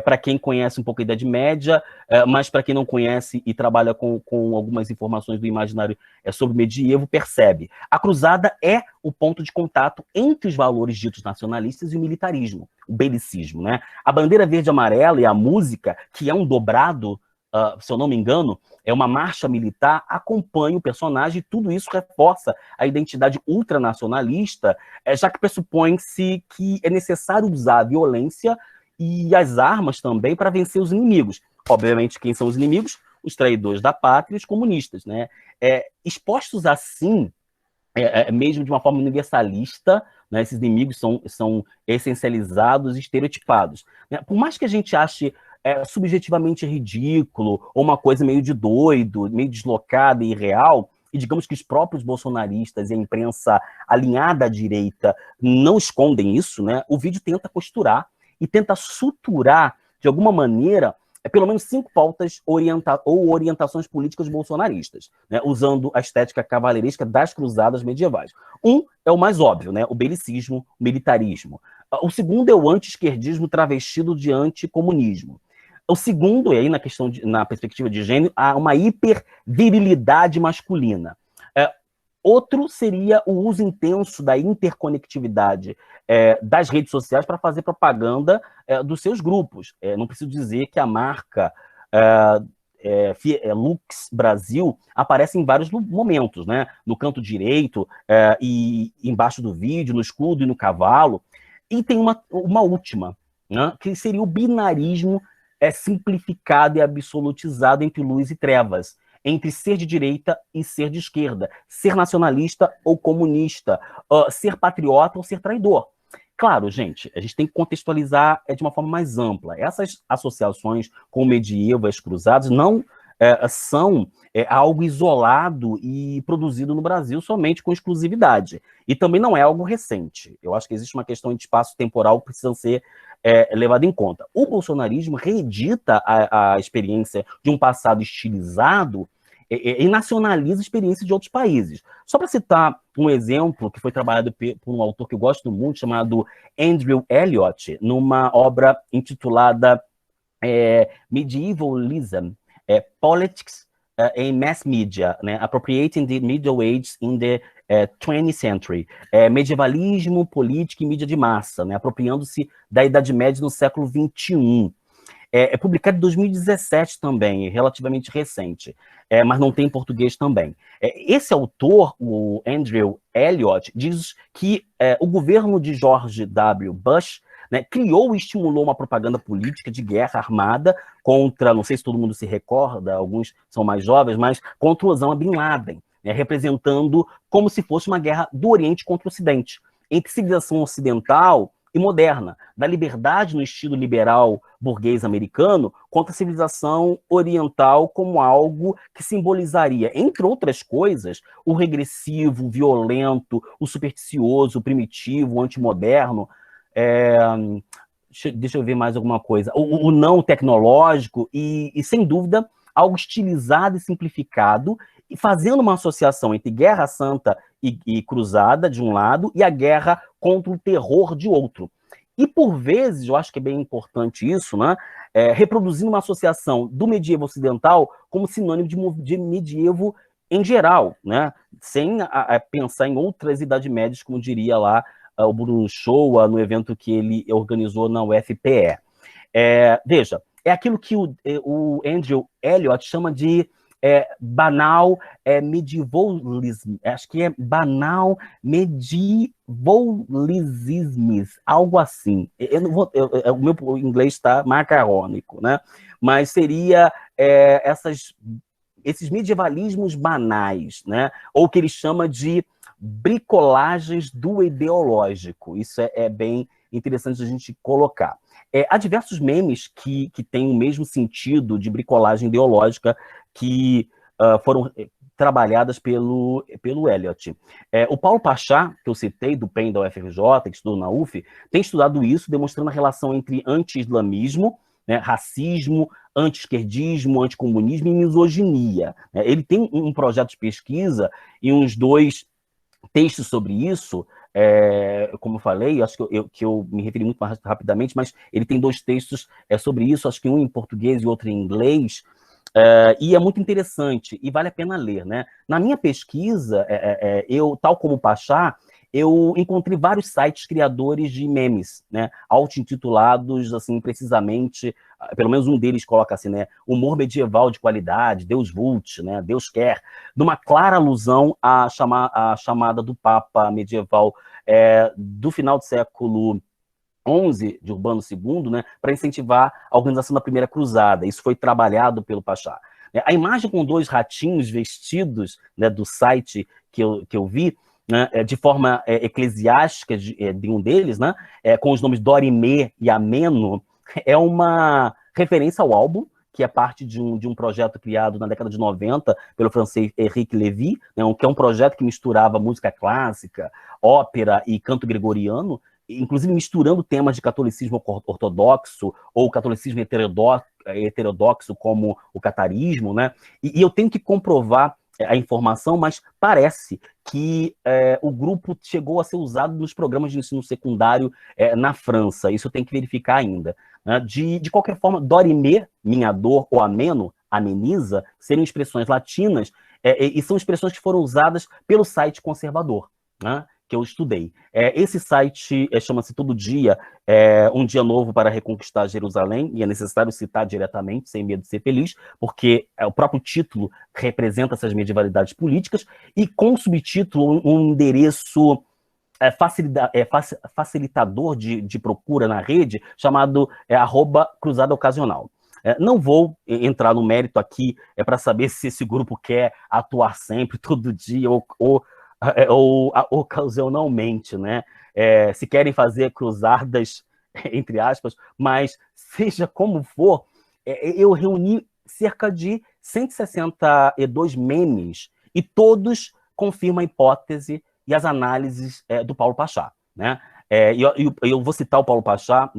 Para quem conhece um pouco a Idade Média, mas para quem não conhece e trabalha com algumas informações do imaginário sobre o medievo, percebe. A cruzada é o ponto de contato entre os valores ditos nacionalistas e o militarismo, o belicismo, né? A bandeira verde e amarela e a música, que é um dobrado, se eu não me engano, é uma marcha militar, acompanha o personagem e tudo isso reforça a identidade ultranacionalista, já que pressupõe-se que é necessário usar a violência e as armas também para vencer os inimigos. Obviamente, quem são os inimigos? Os traidores da pátria e os comunistas, né? Expostos assim, mesmo de uma forma universalista, né, esses inimigos são essencializados e estereotipados. Né? Por mais que a gente ache subjetivamente ridículo, ou uma coisa meio de doido, meio deslocada e irreal, e digamos que os próprios bolsonaristas e a imprensa alinhada à direita não escondem isso, né? O vídeo tenta costurar e tenta suturar, de alguma maneira, pelo menos 5 pautas ou orientações políticas bolsonaristas, né, usando a estética cavaleiresca das cruzadas medievais. Um é o mais óbvio, né, o belicismo, o militarismo. O segundo é o anti-esquerdismo travestido de anticomunismo. O segundo, e aí na perspectiva de gênero, há uma hipervirilidade masculina. Outro seria o uso intenso da interconectividade das redes sociais para fazer propaganda dos seus grupos. Não preciso dizer que a marca Lux Brasil aparece em vários momentos, né? No canto direito, e embaixo do vídeo, no escudo e no cavalo. E tem uma última, né? Que seria o binarismo simplificado e absolutizado entre luz e trevas, entre ser de direita e ser de esquerda, ser nacionalista ou comunista, ser patriota ou ser traidor. Claro, gente, a gente tem que contextualizar de uma forma mais ampla. Essas associações com o medievo, as cruzadas, não são algo isolado e produzido no Brasil somente com exclusividade. E também não é algo recente. Eu acho que existe uma questão de espaço temporal que precisa ser levada em conta. O bolsonarismo reedita a experiência de um passado estilizado e nacionaliza a experiência de outros países. Só para citar um exemplo que foi trabalhado por um autor que eu gosto muito, chamado Andrew Elliott, numa obra intitulada Medievalism, Politics in Mass Media, né? Appropriating the Middle Ages in the 20th Century. Medievalismo, política e mídia de massa, né? Apropriando-se da Idade Média no século XXI. É publicado em 2017 também, relativamente recente, mas não tem em português também. Esse autor, o Andrew Elliott, diz que o governo de George W. Bush, né, criou e estimulou uma propaganda política de guerra armada contra, não sei se todo mundo se recorda, alguns são mais jovens, mas contra o Osama Bin Laden, né, representando como se fosse uma guerra do Oriente contra o Ocidente, entre civilização ocidental e moderna, da liberdade no estilo liberal burguês americano contra a civilização oriental como algo que simbolizaria, entre outras coisas, o regressivo, o violento, o supersticioso, o primitivo, o antimoderno, deixa eu ver mais alguma coisa, o não tecnológico e, sem dúvida, algo estilizado e simplificado, e fazendo uma associação entre Guerra Santa e Cruzada, de um lado, e a guerra contra o terror, de outro. E, por vezes, eu acho que é bem importante isso, né? Reproduzindo uma associação do medievo ocidental como sinônimo de medievo em geral, né? Sem pensar em outras idades médias, como diria lá o Bruno Shoa, no evento que ele organizou na UFPE. Veja, é aquilo que o Andrew Elliott chama de banal medievalism, acho que é banal medievalism, algo assim. O meu inglês está macarrônico, né? Mas seria esses medievalismos banais, né? Ou que ele chama de bricolagens do ideológico. Isso é bem interessante a gente colocar. Há diversos memes que têm o mesmo sentido de bricolagem ideológica que foram trabalhadas pelo Elliott. O Paulo Pachá, que eu citei, do PEN da UFRJ, que estudou na UF, tem estudado isso, demonstrando a relação entre anti-islamismo, né, racismo, anti-esquerdismo, anticomunismo e misoginia. Ele tem um projeto de pesquisa e uns 2 textos sobre isso, como eu falei, acho que eu me referi muito mais rapidamente, mas ele tem 2 textos sobre isso, acho que um em português e outro em inglês, e é muito interessante, e vale a pena ler, né? Na minha pesquisa, eu, tal como o Pachá, eu encontrei vários sites criadores de memes, né? Auto-intitulados, assim, precisamente, pelo menos um deles coloca assim, né? Humor medieval de qualidade, Deus vult, né? Deus quer, numa clara alusão à chamada do Papa medieval do final do século XI, de Urbano II, né, para incentivar a organização da Primeira Cruzada. Isso foi trabalhado pelo Pachá. A imagem com 2 ratinhos vestidos, né, do site que eu vi, né, de forma eclesiástica de um deles, né, com os nomes Dorimé e Ameno, é uma referência ao álbum, que é parte de um projeto criado na década de 90 pelo francês Henrique Lévy, né, que é um projeto que misturava música clássica, ópera e canto gregoriano, inclusive misturando temas de catolicismo ortodoxo ou catolicismo heterodoxo como o catarismo, né? E eu tenho que comprovar a informação, mas parece que o grupo chegou a ser usado nos programas de ensino secundário na França. Isso eu tenho que verificar ainda. Né? De qualquer forma, dorime, minha dor, ou ameno, ameniza, seriam expressões latinas, e são expressões que foram usadas pelo site conservador, né? Que eu estudei. Esse site chama-se Todo Dia, um dia novo para reconquistar Jerusalém, e é necessário citar diretamente, sem medo de ser feliz, porque o próprio título representa essas medievalidades políticas, e com o subtítulo, um endereço facilitador de procura na rede, chamado @cruzada ocasional. Não vou entrar no mérito aqui para saber se esse grupo quer atuar sempre, todo dia, ou ocasionalmente, né? Se querem fazer cruzadas, entre aspas, mas seja como for, eu reuni cerca de 162 memes e todos confirmam a hipótese e as análises do Paulo Pachá, né? Eu vou citar o Paulo Pachá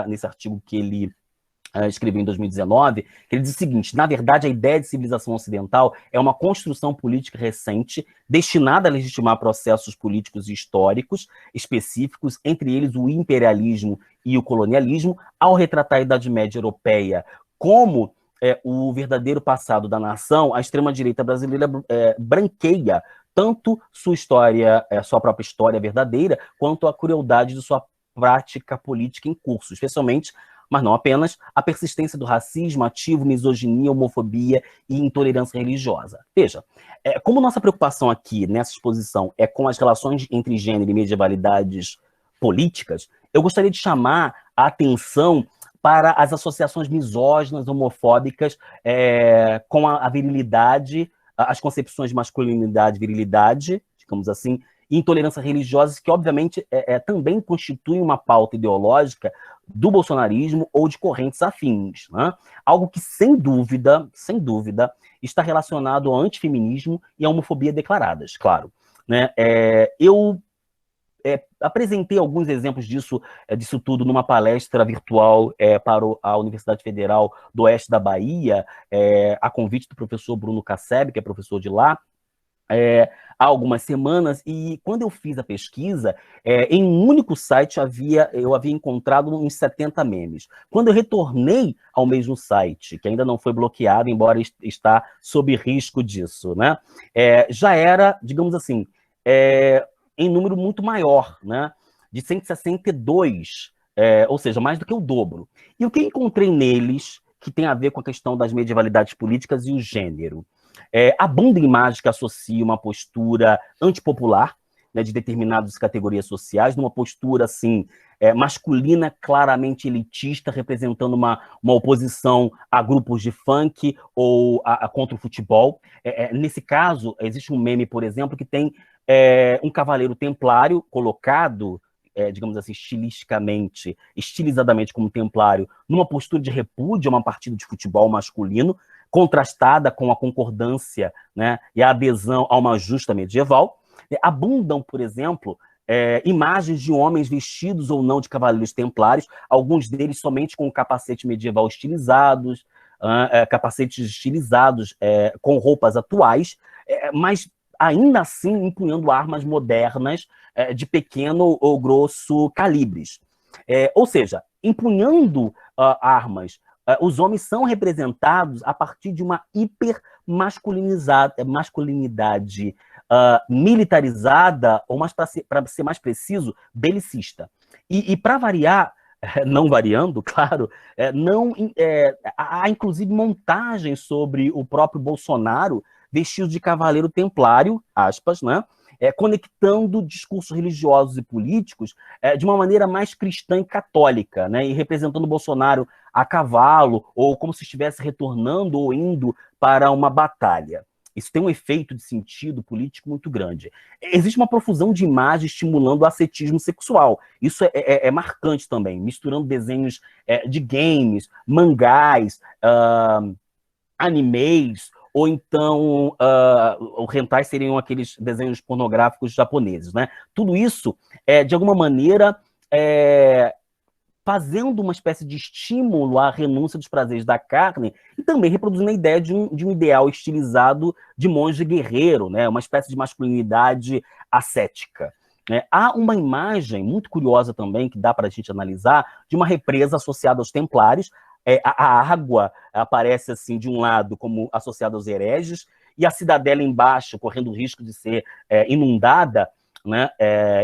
nesse artigo que ele escreveu em 2019, que ele diz o seguinte: na verdade, a ideia de civilização ocidental é uma construção política recente destinada a legitimar processos políticos e históricos específicos, entre eles o imperialismo e o colonialismo, ao retratar a Idade Média europeia como o verdadeiro passado da nação. A extrema-direita brasileira branqueia tanto sua história, sua própria história verdadeira, quanto a crueldade de sua prática política em curso, especialmente, mas não apenas, a persistência do racismo ativo, misoginia, homofobia e intolerância religiosa. Veja, como nossa preocupação aqui, nessa exposição, é com as relações entre gênero e medievalidades políticas, eu gostaria de chamar a atenção para as associações misóginas, homofóbicas, com a virilidade, as concepções de masculinidade e virilidade, digamos assim, e intolerância religiosa, que obviamente também constituem uma pauta ideológica do bolsonarismo ou de correntes afins, né? Algo que, sem dúvida, está relacionado ao antifeminismo e à homofobia declaradas, claro. Né? Eu apresentei alguns exemplos disso tudo numa palestra virtual para a Universidade Federal do Oeste da Bahia, a convite do professor Bruno Casseb, que é professor de lá, há algumas semanas, e quando eu fiz a pesquisa, em um único site eu havia encontrado uns 70 memes. Quando eu retornei ao mesmo site, que ainda não foi bloqueado, embora está sob risco disso, né, já era, digamos assim, em número muito maior, né, de 162, ou seja, mais do que o dobro. E o que encontrei neles, que tem a ver com a questão das medievalidades políticas e o gênero? Abunda imagens que associam uma postura antipopular, né, de determinadas categorias sociais, numa postura assim, masculina, claramente elitista, representando uma oposição a grupos de funk ou contra o futebol. Nesse caso, existe um meme, por exemplo, que tem um cavaleiro templário colocado, digamos assim, estilizadamente como templário, numa postura de repúdio a uma partida de futebol masculino, contrastada com a concordância, né, e a adesão a uma justa medieval. Abundam, por exemplo, imagens de homens vestidos ou não de cavaleiros templários, alguns deles somente com capacete medieval estilizados, capacetes estilizados com roupas atuais, mas ainda assim empunhando armas modernas de pequeno ou grosso calibres. Ou seja, empunhando armas, os homens são representados a partir de uma masculinidade militarizada, ou para ser mais preciso, belicista. E para variar, não variando, claro, há inclusive montagens sobre o próprio Bolsonaro vestido de cavaleiro templário, aspas, né? Conectando discursos religiosos e políticos de uma maneira mais cristã e católica, né? E representando Bolsonaro a cavalo, ou como se estivesse retornando ou indo para uma batalha. Isso tem um efeito de sentido político muito grande. Existe uma profusão de imagens estimulando o ascetismo sexual. Isso é marcante também, misturando desenhos de games, mangás, animes, ou então o hentai seriam aqueles desenhos pornográficos japoneses, né? Tudo isso, de alguma maneira, fazendo uma espécie de estímulo à renúncia dos prazeres da carne e também reproduzindo a ideia de um ideal estilizado de monge guerreiro, né? Uma espécie de masculinidade ascética. Há uma imagem muito curiosa também, que dá para a gente analisar, de uma represa associada aos templários. A água aparece assim de um lado como associada aos hereges, e a cidadela embaixo, correndo o risco de ser inundada, né,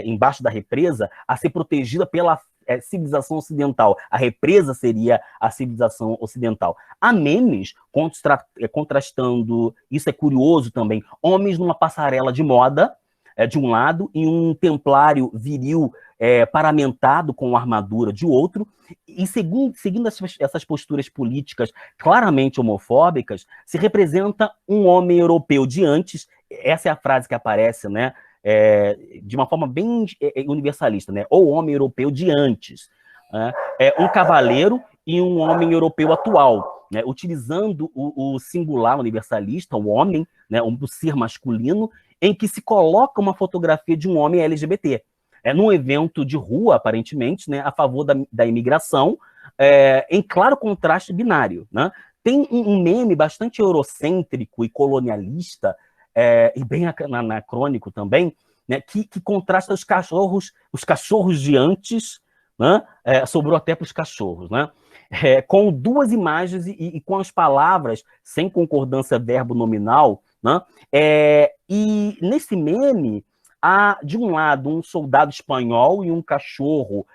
embaixo da represa, a ser protegida pela civilização ocidental. A represa seria a civilização ocidental. Há memes contrastando, isso é curioso também, homens numa passarela de moda, de um lado, e um templário viril paramentado com armadura de outro, e seguindo essas posturas políticas claramente homofóbicas, se representa um homem europeu de antes, essa é a frase que aparece, né, de uma forma bem universalista, né, ou homem europeu de antes, né, um cavaleiro e um homem europeu atual, né, utilizando o singular universalista, o homem, né, o ser masculino, em que se coloca uma fotografia de um homem LGBT. Num evento de rua, aparentemente, né, a favor da imigração, em claro contraste binário. Né? Tem um meme bastante eurocêntrico e colonialista, e bem anacrônico também, né, que contrasta os cachorros de antes, né, sobrou até para os cachorros, né, com duas imagens e com as palavras sem concordância verbo-nominal, né, e nesse meme há, de um lado, um soldado espanhol e um cachorro,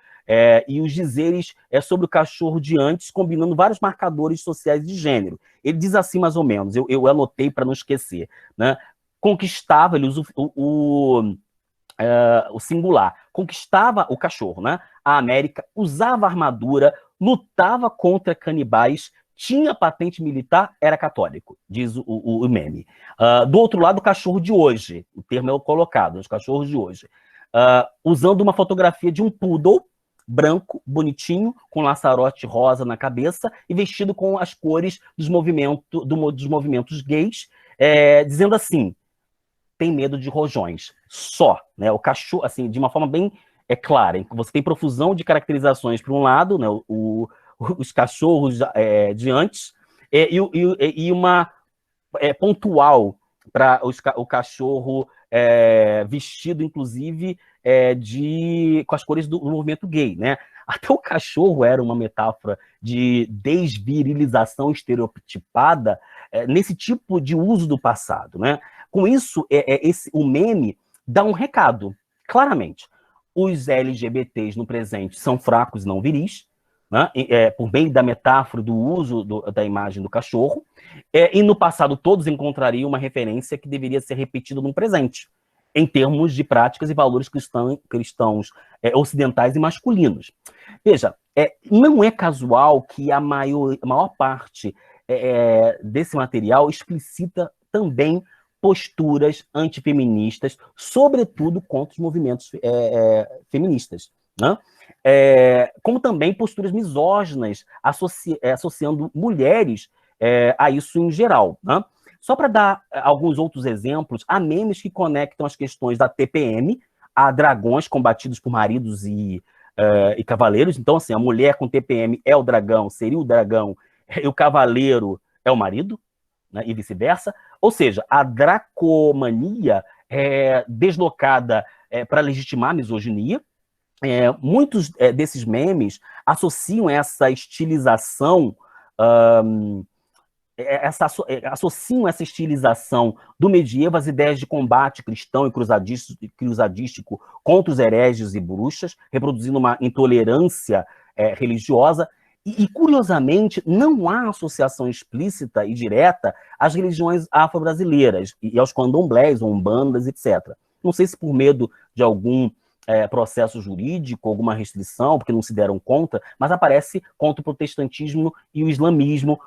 e os dizeres sobre o cachorro de antes, combinando vários marcadores sociais de gênero. Ele diz assim, mais ou menos, eu anotei para não esquecer, né? Conquistava, ele usa o singular, conquistava o cachorro, né? A América, usava armadura, lutava contra canibais, tinha patente militar, era católico, diz o meme. Do outro lado, o cachorro de hoje, o termo é colocado, os cachorros de hoje, usando uma fotografia de um poodle branco, bonitinho, com laçarote rosa na cabeça e vestido com as cores dos movimentos gays, dizendo assim, tem medo de rojões, só, né? O cachorro, assim, de uma forma bem clara, hein? Você tem profusão de caracterizações para um lado, né? Os cachorros de antes, e uma pontual para o cachorro vestido, inclusive, com as cores do movimento gay, né? Até o cachorro era uma metáfora de desvirilização estereotipada nesse tipo de uso do passado, né? Com isso, o meme dá um recado, claramente. Os LGBTs no presente são fracos e não viris, né? Por meio da metáfora do uso da imagem do cachorro, e no passado todos encontrariam uma referência que deveria ser repetida no presente, em termos de práticas e valores cristãos ocidentais e masculinos. Veja, não é casual que a maior parte desse material explicita também posturas antifeministas, sobretudo contra os movimentos feministas, né? Como também posturas misóginas, associando mulheres a isso em geral. Né? Só para dar alguns outros exemplos, há memes que conectam as questões da TPM a dragões combatidos por maridos e cavaleiros. Então, assim, a mulher com TPM é o dragão, seria o dragão, e o cavaleiro é o marido, né? E vice-versa. Ou seja, a dracomania deslocada para legitimar a misoginia. Muitos desses memes associam essa estilização, associam essa estilização do medievo às ideias de combate cristão e cruzadístico contra os hereges e bruxas, reproduzindo uma intolerância religiosa. E, curiosamente, não há associação explícita e direta às religiões afro-brasileiras e aos candomblés, umbandas, etc. Não sei se por medo de algum processo jurídico, alguma restrição, porque não se deram conta, mas aparece contra o protestantismo e o islamismo,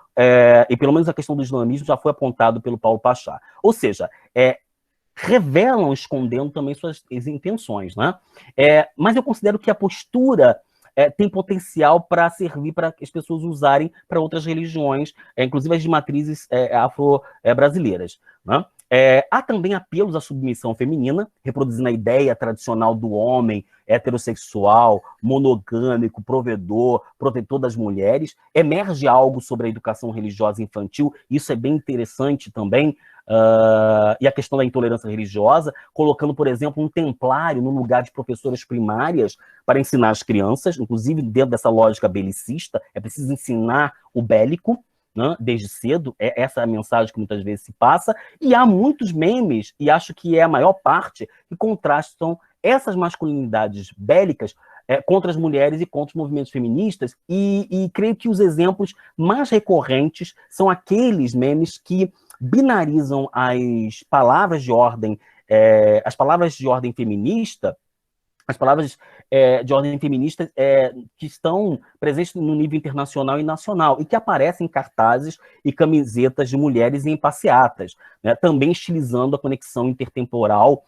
e pelo menos a questão do islamismo já foi apontado pelo Paulo Pachá. Ou seja, revelam escondendo também suas intenções. Né? Mas eu considero que a postura tem potencial para servir para que as pessoas usarem para outras religiões, inclusive as de matrizes afro-brasileiras. Né? Há também apelos à submissão feminina, reproduzindo a ideia tradicional do homem heterossexual, monogâmico, provedor, protetor das mulheres. Emerge algo sobre a educação religiosa infantil, isso é bem interessante também, e a questão da intolerância religiosa, colocando, por exemplo, um templário no lugar de professoras primárias para ensinar as crianças, inclusive dentro dessa lógica belicista, é preciso ensinar o bélico, né, desde cedo, essa é a mensagem que muitas vezes se passa, e há muitos memes, e acho que é a maior parte, que contrastam essas masculinidades bélicas contra as mulheres e contra os movimentos feministas, e creio que os exemplos mais recorrentes são aqueles memes que binarizam as palavras de ordem feminista, as palavras de ordem feminista que estão presentes no nível internacional e nacional, e que aparecem em cartazes e camisetas de mulheres em passeatas, né, também estilizando a conexão intertemporal,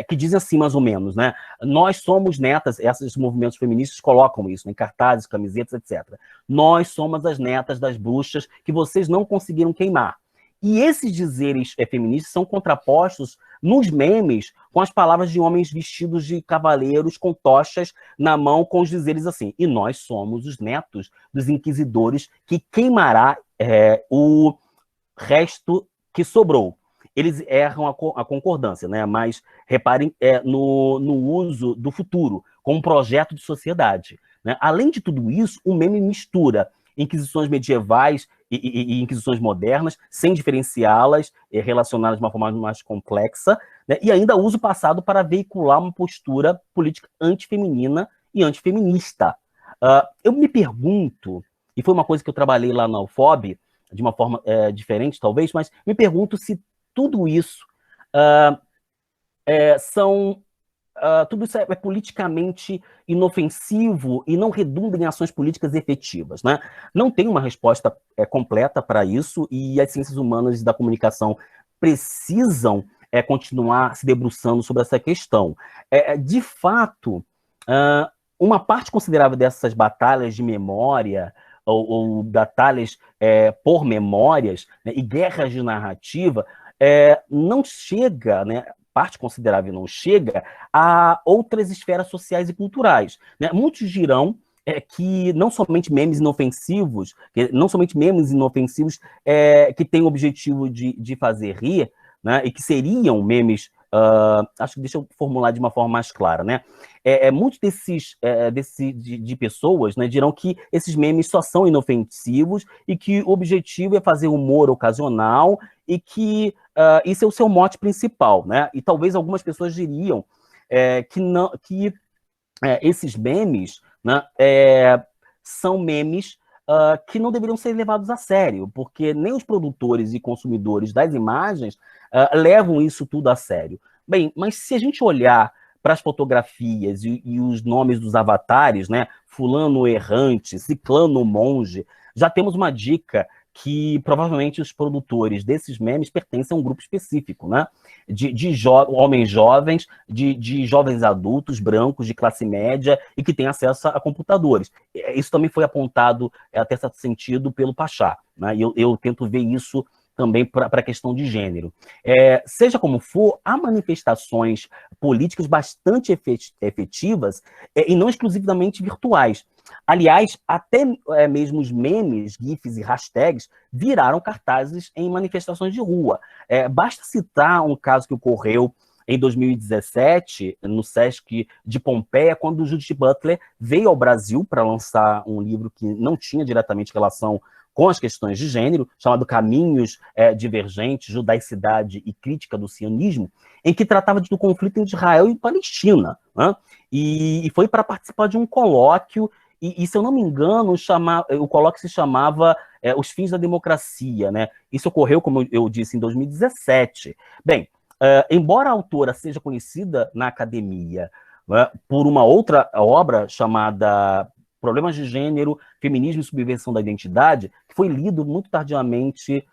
que dizem assim, mais ou menos, né? Nós somos netas, esses movimentos feministas colocam isso, né, em cartazes, camisetas, etc. Nós somos as netas das bruxas que vocês não conseguiram queimar. E esses dizeres feministas são contrapostos nos memes com as palavras de homens vestidos de cavaleiros com tochas na mão, com os dizeres assim: e nós somos os netos dos inquisidores que queimará o resto que sobrou. Eles erram a concordância, né? Mas reparem no uso do futuro como um projeto de sociedade, né? Além de tudo isso, o meme mistura inquisições medievais e inquisições modernas, sem diferenciá-las, relacionadas de uma forma mais complexa, né? E ainda usa o passado para veicular uma postura política antifeminina e antifeminista. Eu me pergunto, e foi uma coisa que eu trabalhei lá na UFOB, de uma forma diferente, talvez, mas me pergunto se tudo isso tudo isso é politicamente inofensivo e não redunda em ações políticas efetivas, né? Não tem uma resposta completa para isso, e as ciências humanas e da comunicação precisam continuar se debruçando sobre essa questão. De fato, uma parte considerável dessas batalhas de memória, ou batalhas por memórias, né, e guerras de narrativa, não chega, né, parte considerável não chega a outras esferas sociais e culturais, né? Muitos dirão que não somente memes inofensivos, que têm o objetivo de fazer rir, né, e que seriam memes, acho que deixa eu formular de uma forma mais clara, né? Muitos de pessoas, né, dirão que esses memes só são inofensivos e que o objetivo é fazer humor ocasional e que isso é o seu mote principal, né? E talvez algumas pessoas diriam que esses memes, né, são memes que não deveriam ser levados a sério, porque nem os produtores e consumidores das imagens levam isso tudo a sério. Bem, mas se a gente olhar para as fotografias e os nomes dos avatares, né, fulano errante, ciclano monge, já temos uma dica que provavelmente os produtores desses memes pertencem a um grupo específico, né? Homens jovens, de jovens adultos, brancos, de classe média, e que têm acesso a computadores. Isso também foi apontado, até certo sentido, pelo Pachá, né? E eu tento ver isso também para a questão de gênero. Seja como for, há manifestações políticas bastante efetivas e não exclusivamente virtuais. Aliás, até mesmo os memes, GIFs e hashtags viraram cartazes em manifestações de rua. Basta citar um caso que ocorreu em 2017, no Sesc de Pompeia, quando Judith Butler veio ao Brasil para lançar um livro que não tinha diretamente relação com as questões de gênero, chamado Caminhos Divergentes, Judaicidade e Crítica do Sionismo, em que tratava do conflito entre Israel e Palestina, né? E foi para participar de um colóquio, e se eu não me engano, o colóquio se chamava Os Fins da Democracia, né? Isso ocorreu, como eu disse, em 2017. Bem, embora a autora seja conhecida na academia, né, por uma outra obra chamada Problemas de Gênero, Feminismo e Subversão da Identidade, que foi lido muito tardiamente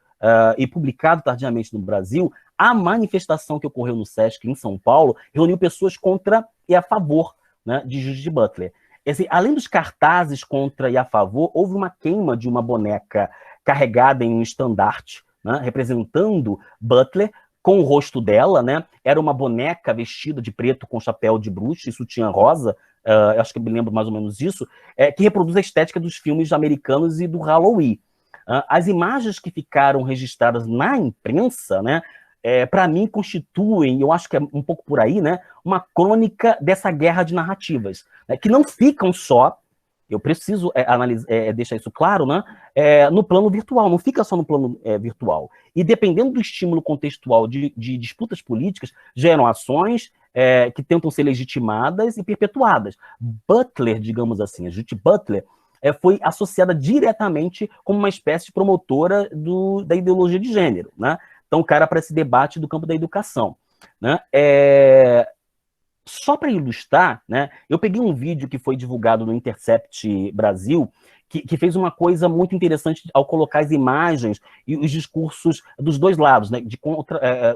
e publicado tardiamente no Brasil, a manifestação que ocorreu no Sesc, em São Paulo, reuniu pessoas contra e a favor, né, de Judith Butler. Assim, além dos cartazes contra e a favor, houve uma queima de uma boneca carregada em um estandarte, né, representando Butler, com o rosto dela, né? Era uma boneca vestida de preto com chapéu de bruxa e sutiã rosa, acho que eu me lembro mais ou menos disso, que reproduz a estética dos filmes americanos e do Halloween. As imagens que ficaram registradas na imprensa, né, para mim, constituem, eu acho que é um pouco por aí, né, uma crônica dessa guerra de narrativas, né, que não ficam só, eu preciso deixar isso claro, né, no plano virtual, não fica só no plano virtual. E dependendo do estímulo contextual de disputas políticas, geram ações que tentam ser legitimadas e perpetuadas. Butler, digamos assim, a Judith Butler, foi associada diretamente como uma espécie de promotora da ideologia de gênero, né? Então, cara, para esse debate do campo da educação, né? Só para ilustrar, né? Eu peguei um vídeo que foi divulgado no Intercept Brasil, que fez uma coisa muito interessante ao colocar as imagens e os discursos dos dois lados, né?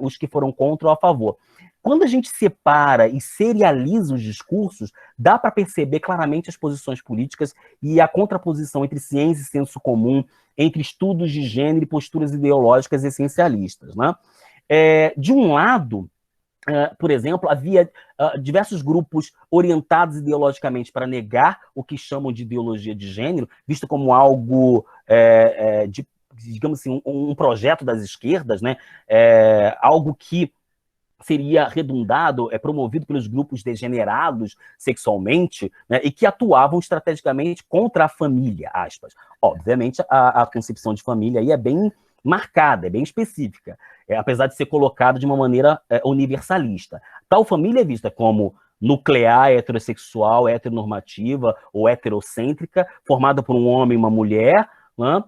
Os que foram contra ou a favor. Quando a gente separa e serializa os discursos, dá para perceber claramente as posições políticas e a contraposição entre ciência e senso comum, entre estudos de gênero e posturas ideológicas essencialistas, né? De um lado, por exemplo, havia diversos grupos orientados ideologicamente para negar o que chamam de ideologia de gênero, visto como algo digamos assim, um projeto das esquerdas, né? Algo que seria redundado, promovido pelos grupos degenerados sexualmente, né, e que atuavam estrategicamente contra a família, aspas. Obviamente, a concepção de família aí é bem marcada, é bem específica, apesar de ser colocada de uma maneira universalista. Tal família é vista como nuclear, heterossexual, heteronormativa ou heterocêntrica, formada por um homem e uma mulher, né,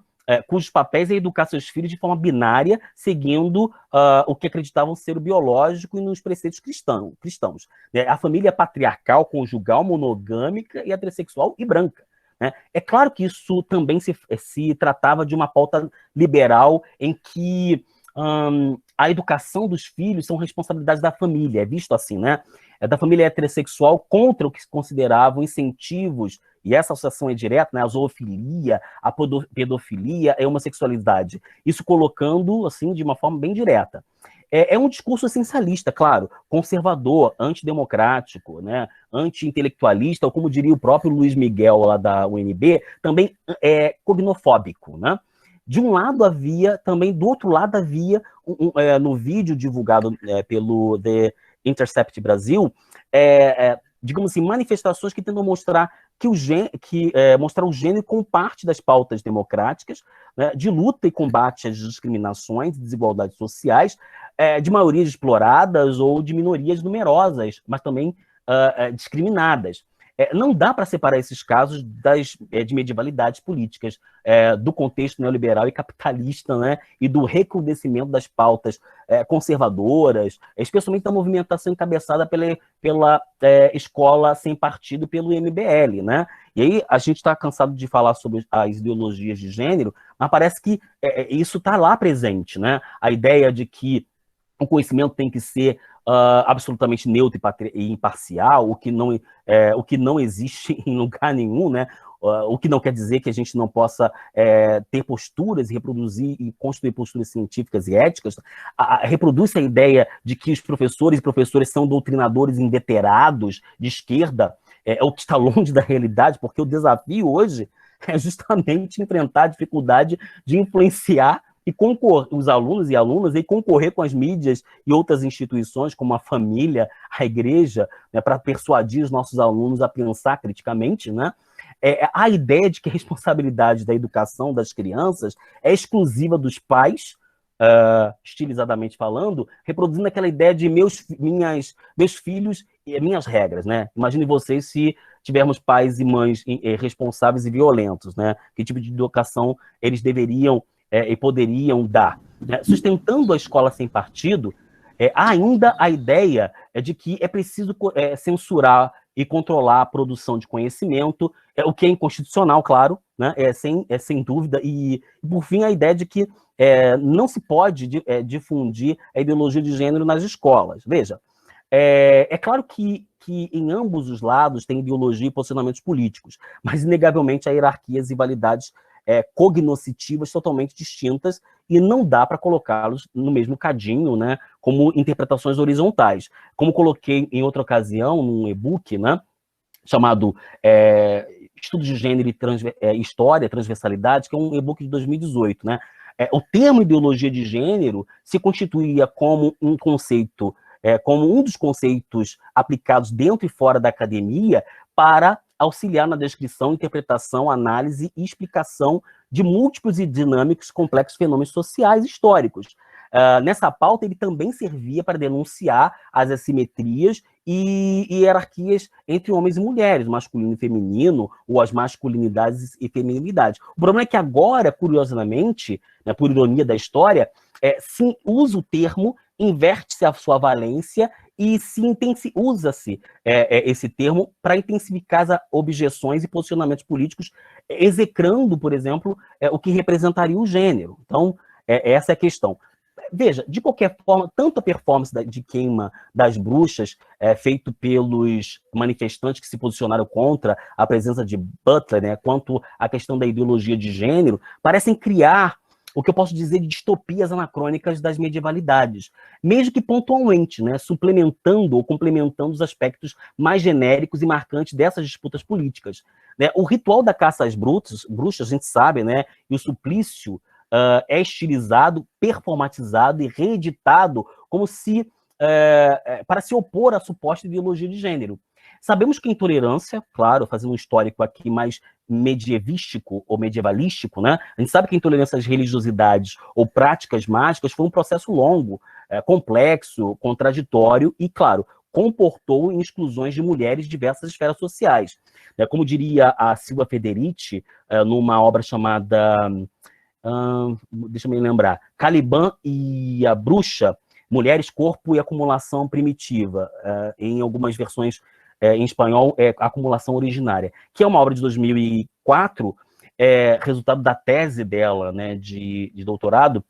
cujos papéis é educar seus filhos de forma binária, seguindo o que acreditavam ser o biológico e nos preceitos cristãos. A família patriarcal, conjugal, monogâmica e heterossexual e branca. Né? É claro que isso também se tratava de uma pauta liberal em que a educação dos filhos são responsabilidade da família, é visto assim, né? Da família heterossexual contra o que se consideravam incentivos, e essa associação é direta, né? A zoofilia, a pedofilia, a homossexualidade. Isso colocando, assim, de uma forma bem direta. É um discurso essencialista, claro, conservador, antidemocrático, né? Anti-intelectualista, ou como diria o próprio Luiz Miguel, lá da UNB, também cognofóbico, né? De um lado havia, também do outro lado havia, no vídeo divulgado pelo The Intercept Brasil, digamos assim, manifestações que tentam mostrar mostrar o gênero como parte das pautas democráticas, né, de luta e combate às discriminações e desigualdades sociais, de maiorias exploradas ou de minorias numerosas, mas também discriminadas. Não dá para separar esses casos de medievalidades políticas, do contexto neoliberal e capitalista, né, e do recrudescimento das pautas conservadoras, especialmente da movimentação encabeçada pela escola sem partido, pelo MBL. Né? E aí a gente está cansado de falar sobre as ideologias de gênero, mas parece que isso está lá presente. Né? A ideia de que o conhecimento tem que ser absolutamente neutro e imparcial, o que não existe em lugar nenhum, né? O que não quer dizer que a gente não possa ter posturas e reproduzir e construir posturas científicas e éticas. Reproduz a ideia de que os professores e professoras são doutrinadores inveterados de esquerda, o que está longe da realidade, porque o desafio hoje é justamente enfrentar a dificuldade de influenciar e os alunos e alunas e concorrer com as mídias e outras instituições, como a família, a igreja, né, para persuadir os nossos alunos a pensar criticamente, né? A ideia de que a responsabilidade da educação das crianças é exclusiva dos pais, estilizadamente falando, reproduzindo aquela ideia de meus filhos e minhas regras, né? Imagine vocês se tivermos pais e mães responsáveis e violentos, né? Que tipo de educação eles deveriam e poderiam dar. Né? Sustentando a escola sem partido, há ainda a ideia de que é preciso censurar e controlar a produção de conhecimento, o que é inconstitucional, claro, né? Sem dúvida, e por fim a ideia de que não se pode difundir a ideologia de gênero nas escolas. Veja, é claro que em ambos os lados tem ideologia e posicionamentos políticos, mas inegavelmente há hierarquias e validades cognoscitivas totalmente distintas e não dá para colocá-los no mesmo cadinho, né, como interpretações horizontais. Como coloquei em outra ocasião, num e-book, né, chamado Estudos de Gênero e História, Transversalidade, que é um e-book de 2018, né? O termo ideologia de gênero se constituía como um conceito, como um dos conceitos aplicados dentro e fora da academia para auxiliar na descrição, interpretação, análise e explicação de múltiplos e dinâmicos complexos fenômenos sociais e históricos. Nessa pauta, ele também servia para denunciar as assimetrias e hierarquias entre homens e mulheres, masculino e feminino, ou as masculinidades e feminilidades. O problema é que agora, curiosamente, né, por ironia da história, se usa o termo, inverte-se a sua valência e usa-se esse termo para intensificar as objeções e posicionamentos políticos, execrando, por exemplo, o que representaria o gênero. Então, essa é a questão. Veja, de qualquer forma, tanto a performance de queima das bruxas, feito pelos manifestantes que se posicionaram contra a presença de Butler, né, quanto a questão da ideologia de gênero, parecem criar o que eu posso dizer de distopias anacrônicas das medievalidades, mesmo que pontualmente, né, suplementando ou complementando os aspectos mais genéricos e marcantes dessas disputas políticas. Né? O ritual da caça às bruxas, a gente sabe, né, e o suplício é estilizado, performatizado e reeditado como se para se opor à suposta ideologia de gênero. Sabemos que a intolerância, claro, fazendo um histórico aqui mais medievístico ou medievalístico, né? A gente sabe que a intolerância às religiosidades ou práticas mágicas foi um processo longo, complexo, contraditório e, claro, comportou em exclusões de mulheres de diversas esferas sociais. Como diria a Silvia Federici, numa obra chamada... deixa eu me lembrar, Caliban e a Bruxa, Mulheres, Corpo e Acumulação Primitiva, em algumas versões em espanhol, Acumulação Originária, que é uma obra de 2004, resultado da tese dela, né, de doutorado.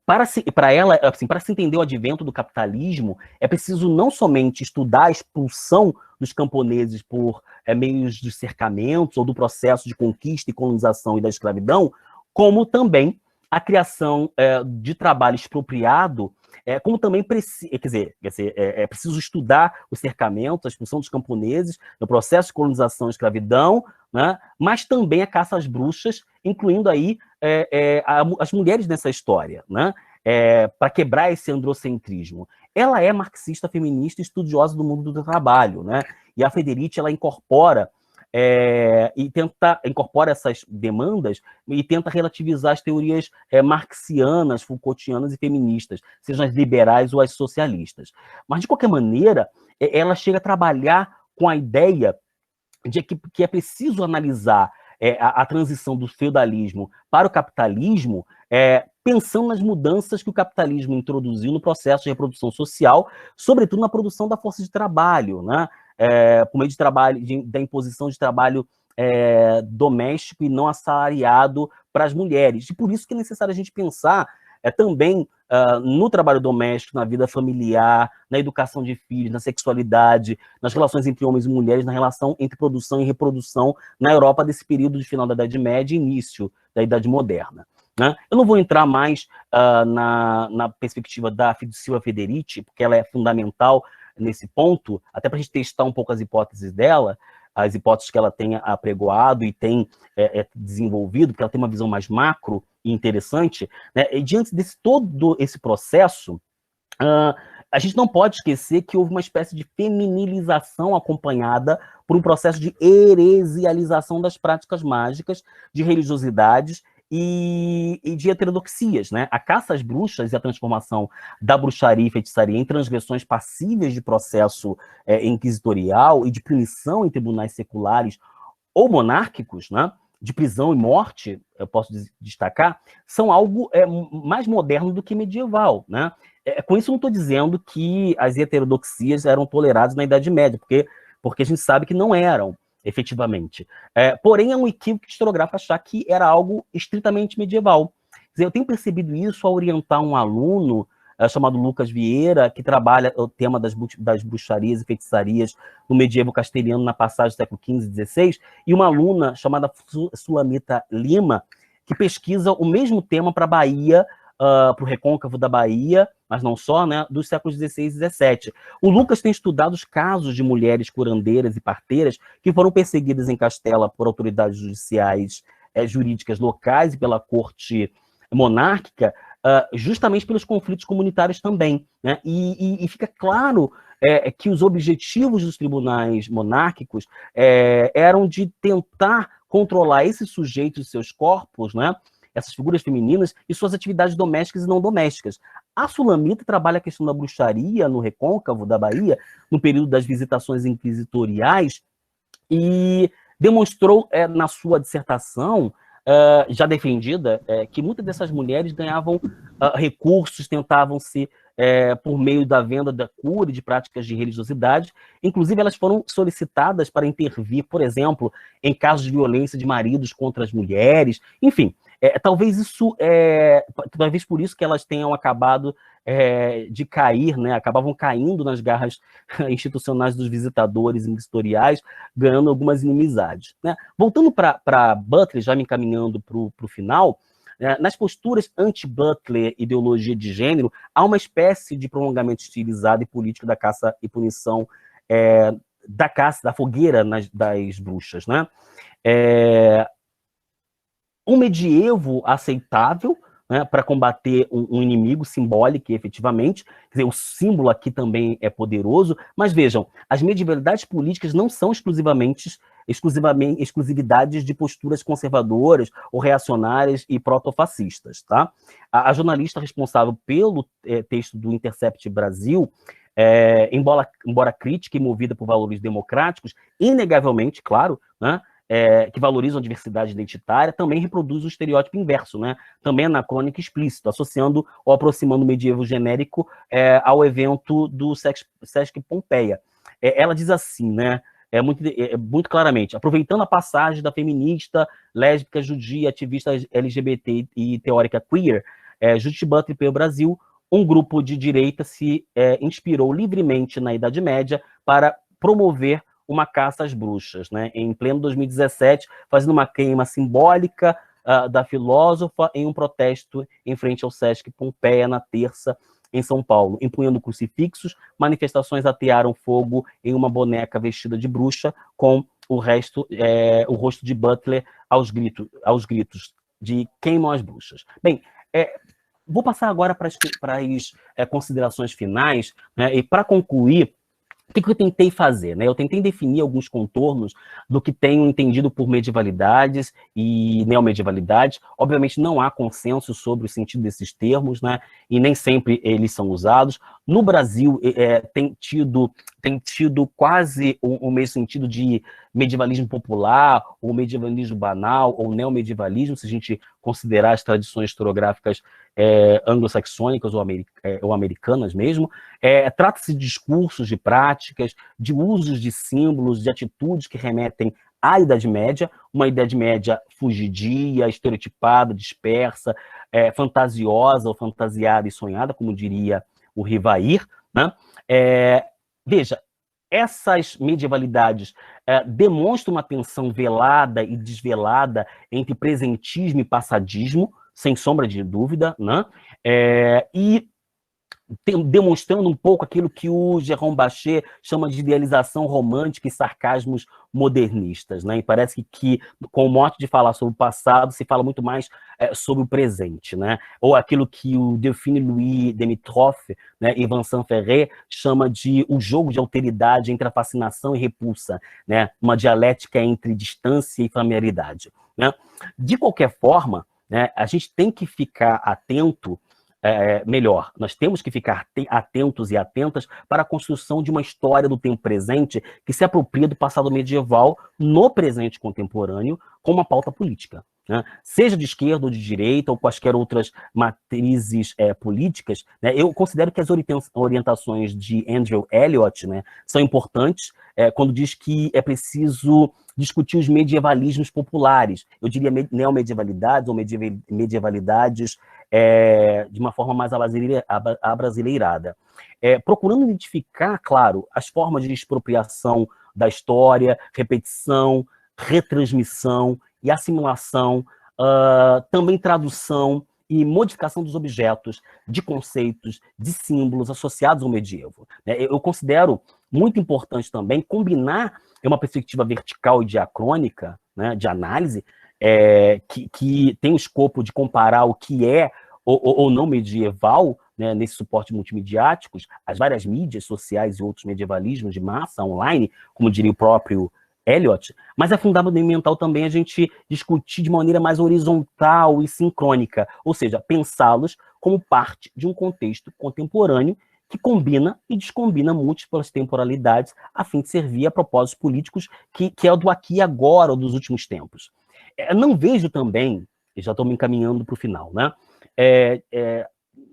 Para ela, assim, para se entender o advento do capitalismo, é preciso não somente estudar a expulsão dos camponeses por meios de cercamentos ou do processo de conquista e colonização e da escravidão, como também a criação de trabalho expropriado, como também é preciso estudar o cercamento, a expulsão dos camponeses, o processo de colonização e escravidão, né, mas também a caça às bruxas, incluindo aí as mulheres nessa história, né, para quebrar esse androcentrismo. Ela é marxista, feminista e estudiosa do mundo do trabalho, né, e a Federici, ela incorpora essas demandas e tenta relativizar as teorias marxianas, Foucaultianas e feministas, sejam as liberais ou as socialistas. Mas, de qualquer maneira, ela chega a trabalhar com a ideia de que é preciso analisar a transição do feudalismo para o capitalismo, pensando nas mudanças que o capitalismo introduziu no processo de reprodução social, sobretudo na produção da força de trabalho, né? Por meio de trabalho, da imposição de trabalho doméstico e não assalariado para as mulheres. E por isso que é necessário a gente pensar também no trabalho doméstico, na vida familiar, na educação de filhos, na sexualidade, nas relações entre homens e mulheres, na relação entre produção e reprodução na Europa desse período de final da Idade Média e início da Idade Moderna. Né? Eu não vou entrar mais na perspectiva da Silvia Federici, porque ela é fundamental nesse ponto, até para a gente testar um pouco as hipóteses dela, as hipóteses que ela tem apregoado e tem desenvolvido, porque ela tem uma visão mais macro e interessante, né? E diante desse todo esse processo, a gente não pode esquecer que houve uma espécie de feminilização acompanhada por um processo de heresialização das práticas mágicas, de religiosidades e de heterodoxias, né? A caça às bruxas e a transformação da bruxaria e feitiçaria em transgressões passíveis de processo inquisitorial e de punição em tribunais seculares ou monárquicos, né? De prisão e morte, eu posso destacar, são algo mais moderno do que medieval, né? Com isso, eu não estou dizendo que as heterodoxias eram toleradas na Idade Média, porque a gente sabe que não eram, efetivamente. Porém, é um equívoco historiográfico achar que era algo estritamente medieval. Quer dizer, eu tenho percebido isso ao orientar um aluno chamado Lucas Vieira, que trabalha o tema das bruxarias e feitiçarias no medievo castelhano na passagem do século XV e XVI, e uma aluna chamada Sulamita Lima, que pesquisa o mesmo tema para a Bahia, para o recôncavo da Bahia, mas não só, né, dos séculos XVI e XVII. O Lucas tem estudado os casos de mulheres curandeiras e parteiras que foram perseguidas em Castela por autoridades judiciais, jurídicas locais e pela corte monárquica, justamente pelos conflitos comunitários também, né? E fica claro que os objetivos dos tribunais monárquicos eram de tentar controlar esses sujeitos e seus corpos, né? Essas figuras femininas e suas atividades domésticas e não domésticas. A Sulamita trabalha a questão da bruxaria no recôncavo da Bahia, no período das visitações inquisitoriais, e demonstrou na sua dissertação, já defendida, que muitas dessas mulheres ganhavam recursos, tentavam se, por meio da venda da cura e de práticas de religiosidade. Inclusive, elas foram solicitadas para intervir, por exemplo, em casos de violência de maridos contra as mulheres. Enfim, talvez por isso que elas tenham acabado de cair, né? Acabavam caindo nas garras institucionais dos visitadores inquisitoriais, ganhando algumas inimizades, né? Voltando para Butler, já me encaminhando para o final, nas posturas anti-Butler, ideologia de gênero, há uma espécie de prolongamento estilizado e político da caça e punição, da caça, da fogueira das bruxas, né? Um medievo aceitável, né, para combater um inimigo simbólico, efetivamente. Quer dizer, o símbolo aqui também é poderoso, mas vejam, as medievalidades políticas não são exclusividades de posturas conservadoras ou reacionárias e protofascistas, tá? A jornalista responsável pelo texto do Intercept Brasil, embora crítica e movida por valores democráticos, inegavelmente, claro, né, que valorizam a diversidade identitária, também reproduz o estereótipo inverso, né? Também anacrônico e explícito, associando ou aproximando o medievo genérico ao evento do Sesc Pompeia. Ela diz assim, né? Muito claramente, aproveitando a passagem da feminista, lésbica, judia, ativista LGBT e teórica queer, Judith Butler pelo Brasil, um grupo de direita se inspirou livremente na Idade Média para promover uma caça às bruxas, né? Em pleno 2017, fazendo uma queima simbólica da filósofa em um protesto em frente ao Sesc Pompeia na terça, em São Paulo. Empunhando crucifixos, manifestações atearam fogo em uma boneca vestida de bruxa, com o rosto de Butler aos gritos de queimam as bruxas. Bem, vou passar agora para as considerações finais, né? E para concluir, o que eu tentei fazer, né? Eu tentei definir alguns contornos do que tenho entendido por medievalidades e neomedievalidades. Obviamente não há consenso sobre o sentido desses termos, né? E nem sempre eles são usados. No Brasil, tem tido quase o mesmo sentido de medievalismo popular, ou medievalismo banal, ou neomedievalismo, se a gente considerar as tradições historiográficas anglo-saxônicas ou americanas mesmo. Trata-se de discursos, de práticas, de usos de símbolos, de atitudes que remetem à Idade Média, uma Idade Média fugidia, estereotipada, dispersa, fantasiosa ou fantasiada e sonhada, como diria o Rivair, né? Veja, essas medievalidades demonstram uma tensão velada e desvelada entre presentismo e passadismo, sem sombra de dúvida, né? E demonstrando um pouco aquilo que o Jérôme Bachet chama de idealização romântica e sarcasmos modernistas, né? E parece que com o mote de falar sobre o passado, se fala muito mais sobre o presente, né? Ou aquilo que o Delphine Louis Dimitrov, né, e Vincent Ferré chama de o jogo de alteridade entre a fascinação e repulsa, né? Uma dialética entre distância e familiaridade, né? De qualquer forma, né, a gente tem que ficar atento, melhor, nós temos que ficar atentos e atentas para a construção de uma história do tempo presente que se apropria do passado medieval no presente contemporâneo com uma pauta política, né? Seja de esquerda ou de direita ou quaisquer outras matrizes políticas, né? Eu considero que as orientações de Andrew Eliot, né, são importantes quando diz que é preciso discutir os medievalismos populares, eu diria neomedievalidades ou medievalidades de uma forma mais abrasileirada. Procurando identificar, claro, as formas de expropriação da história, repetição, retransmissão e assimilação, também tradução e modificação dos objetos, de conceitos, de símbolos associados ao medievo. Eu considero muito importante também combinar uma perspectiva vertical e diacrônica, né, de análise, que tem o escopo de comparar o que é ou não medieval, né, nesses suportes multimediáticos, as várias mídias sociais e outros medievalismos de massa online, como diria o próprio Eliot, mas é fundamental também a gente discutir de maneira mais horizontal e sincrônica, ou seja, pensá-los como parte de um contexto contemporâneo que combina e descombina múltiplas temporalidades a fim de servir a propósitos políticos que é o do aqui e agora, ou dos últimos tempos. Não vejo também, e já estou me encaminhando para o final, né?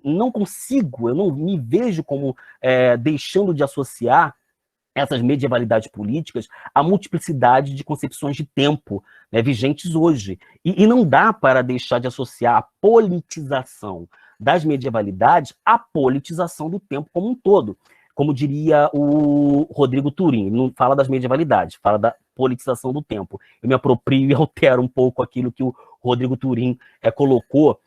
Não consigo, eu não me vejo como deixando de associar essas medievalidades políticas à multiplicidade de concepções de tempo, né, vigentes hoje. E não dá para deixar de associar a politização das medievalidades à politização do tempo como um todo. Como diria o Rodrigo Turim, ele não fala das medievalidades, fala da politização do tempo. Eu me aproprio e altero um pouco aquilo que o Rodrigo Turim colocou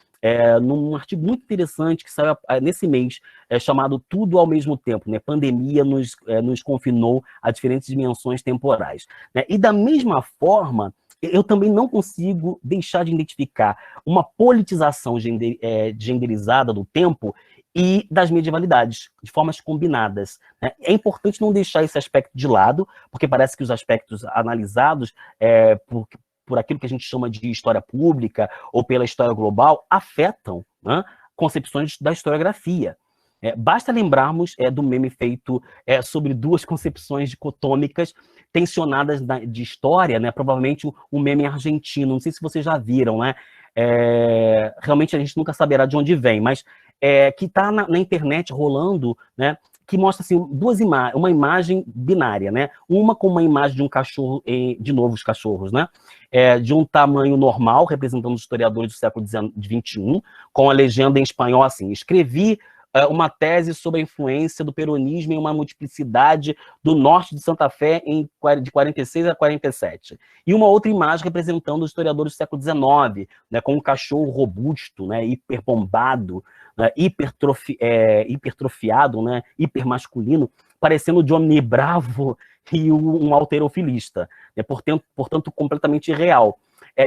num artigo muito interessante que saiu nesse mês, chamado Tudo ao Mesmo Tempo, né? Pandemia nos confinou a diferentes dimensões temporais. Né? E da mesma forma, eu também não consigo deixar de identificar uma politização genderizada do tempo e das medievalidades, de formas combinadas. Né? É importante não deixar esse aspecto de lado, porque parece que os aspectos analisados por aquilo que a gente chama de história pública ou pela história global, afetam, né, concepções da historiografia. Basta lembrarmos do meme feito sobre duas concepções dicotômicas tensionadas de história, né, provavelmente um meme argentino, não sei se vocês já viram, né? Realmente a gente nunca saberá de onde vem, mas que está na internet rolando, né? Que mostra assim, uma imagem binária, né? Uma com uma imagem de um cachorro, de novo os cachorros, né? De um tamanho normal, representando os historiadores do século XXI, com a legenda em espanhol assim: escrevi uma tese sobre a influência do peronismo em uma multiplicidade do norte de Santa Fé de 46 a 47. E uma outra imagem representando os historiadores do século XIX, né, com um cachorro robusto, né, hiperbombado, né, hipertrofiado, né, hipermasculino, parecendo o Johnny Bravo e um halterofilista, né, portanto, completamente irreal.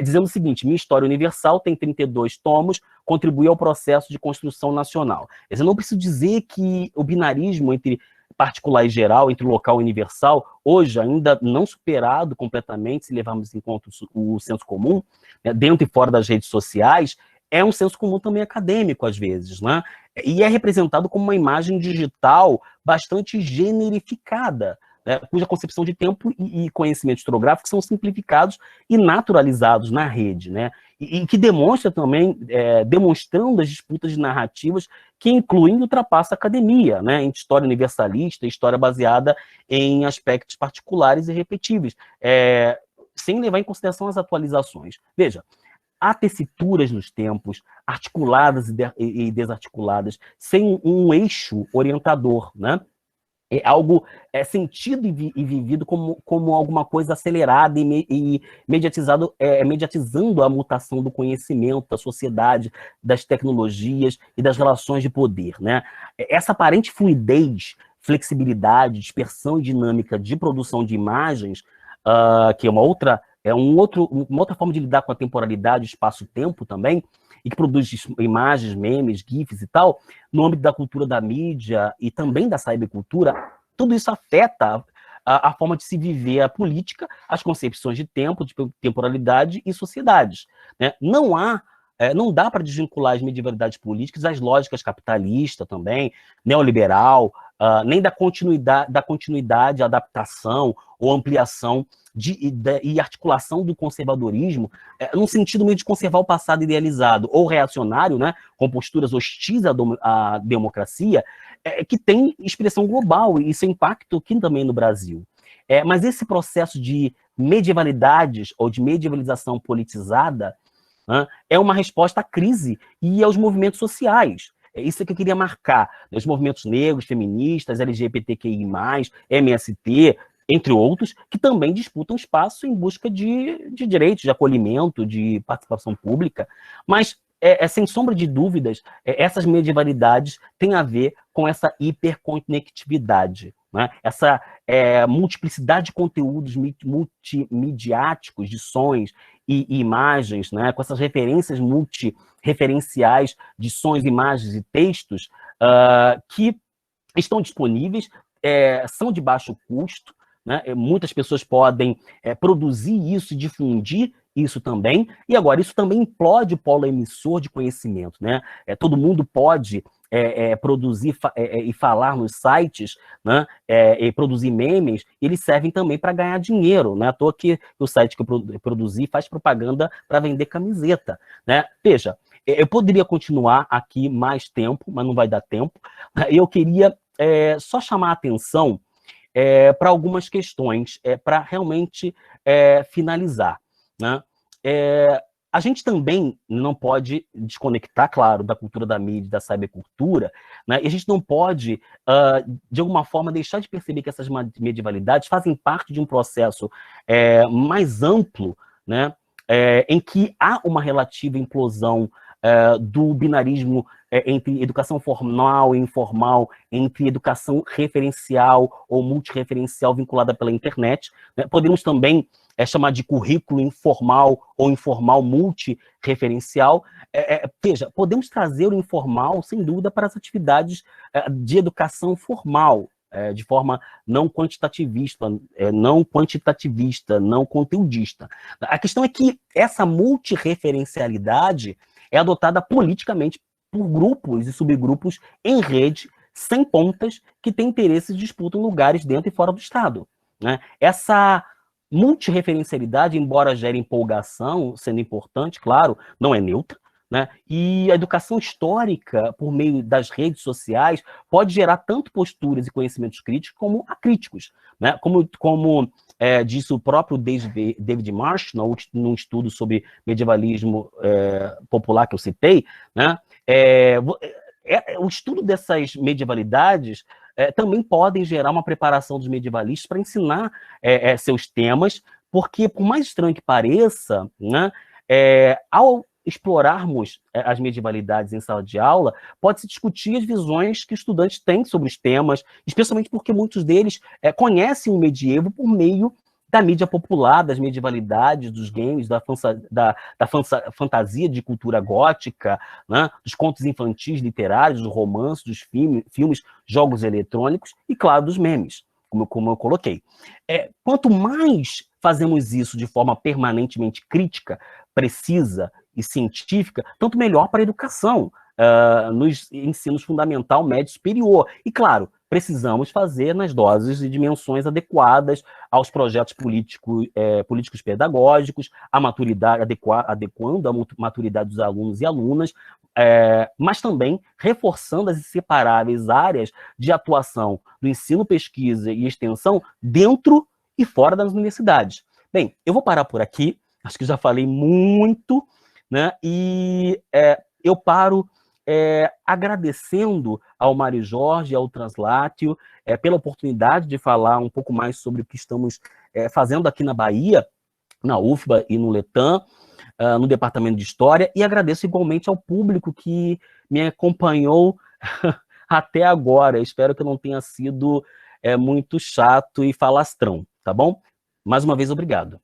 Dizendo o seguinte: minha história universal tem 32 tomos, contribui ao processo de construção nacional. Eu não preciso dizer que o binarismo entre particular e geral, entre local e universal, hoje ainda não superado completamente, se levarmos em conta o senso comum, né, dentro e fora das redes sociais, é um senso comum também acadêmico, às vezes, né? E é representado como uma imagem digital bastante generificada, cuja concepção de tempo e conhecimento historiográfico são simplificados e naturalizados na rede, né? E que demonstra também, demonstrando as disputas de narrativas que incluem e ultrapassam a academia, né? Em história universalista, história baseada em aspectos particulares e repetíveis, sem levar em consideração as atualizações. Veja, há tessituras nos tempos, articuladas e desarticuladas, sem um eixo orientador, né? É algo sentido e vivido como alguma coisa acelerada e mediatizando a mutação do conhecimento, da sociedade, das tecnologias e das relações de poder, né? Essa aparente fluidez, flexibilidade, dispersão e dinâmica de produção de imagens, que é uma outra forma de lidar com a temporalidade, espaço-tempo também, e que produz imagens, memes, GIFs e tal, no âmbito da cultura da mídia e também da cybercultura, tudo isso afeta a forma de se viver a política, as concepções de tempo, de temporalidade e sociedades. Né? Não dá para desvincular as medievalidades políticas das lógicas capitalista também, neoliberal, nem da continuidade, adaptação ou ampliação e articulação do conservadorismo, num sentido meio de conservar o passado idealizado ou reacionário, né, com posturas hostis à democracia, que tem expressão global e seu impacto aqui também no Brasil. Mas esse processo de medievalidades ou de medievalização politizada, né, é uma resposta à crise e aos movimentos sociais. É isso que eu queria marcar. Os movimentos negros, feministas, LGBTQI+, MST, entre outros, que também disputam espaço em busca de direitos, de acolhimento, de participação pública. Mas, sem sombra de dúvidas, essas medievalidades têm a ver com essa hiperconectividade, né? Essa multiplicidade de conteúdos multimediáticos, de sons e imagens, né? Com essas referências multireferenciais de sons, imagens e textos que estão disponíveis, são de baixo custo, né? Muitas pessoas podem produzir isso e difundir isso também, e agora isso também implode o polo emissor de conhecimento, né? Todo mundo pode produzir e falar nos sites, né? E produzir memes, eles servem também para ganhar dinheiro, né? À toa que o site que eu produzi faz propaganda para vender camiseta, né? Veja, eu poderia continuar aqui mais tempo, mas não vai dar tempo. Eu queria só chamar a atenção para algumas questões, para realmente finalizar, né? A gente também não pode desconectar, claro, da cultura da mídia, da cybercultura, né? E a gente não pode, de alguma forma, deixar de perceber que essas medievalidades fazem parte de um processo mais amplo, né? Em que há uma relativa implosão do binarismo entre educação formal e informal, entre educação referencial ou multireferencial vinculada pela internet, né? Podemos também chamar de currículo informal ou informal multireferencial. Veja, podemos trazer o informal, sem dúvida, para as atividades de educação formal, de forma não quantitativista, não conteudista. A questão é que essa multireferencialidade é adotada politicamente por grupos e subgrupos em rede, sem pontas, que têm interesses e disputam lugares dentro e fora do Estado, né? Essa multireferencialidade, embora gere empolgação, sendo importante, claro, não é neutra, né? E a educação histórica, por meio das redes sociais, pode gerar tanto posturas e conhecimentos críticos como acríticos, né? Como disse o próprio David Marsh, num estudo sobre medievalismo popular que eu citei, né? O estudo dessas medievalidades também podem gerar uma preparação dos medievalistas para ensinar seus temas, porque, por mais estranho que pareça, né, ao explorarmos as medievalidades em sala de aula, pode-se discutir as visões que estudantes têm sobre os temas, especialmente porque muitos deles conhecem o medievo por meio da mídia popular, das medievalidades, dos games, da fantasia de cultura gótica, né, dos contos infantis literários, dos romances, dos filmes, jogos eletrônicos e, claro, dos memes, como eu coloquei. Quanto mais fazemos isso de forma permanentemente crítica, precisa e científica, tanto melhor para a educação, nos ensinos fundamental, médio e superior. E, claro, precisamos fazer nas doses e dimensões adequadas aos projetos políticos pedagógicos, a maturidade, adequando a maturidade dos alunos e alunas, mas também reforçando as inseparáveis áreas de atuação do ensino, pesquisa e extensão dentro e fora das universidades. Bem, eu vou parar por aqui, acho que já falei muito, né? E eu paro agradecendo ao Mário Jorge e ao Translatio pela oportunidade de falar um pouco mais sobre o que estamos fazendo aqui na Bahia, na UFBA e no Letan, no Departamento de História, e agradeço igualmente ao público que me acompanhou até agora. Espero que eu não tenha sido muito chato e falastrão, tá bom? Mais uma vez, obrigado.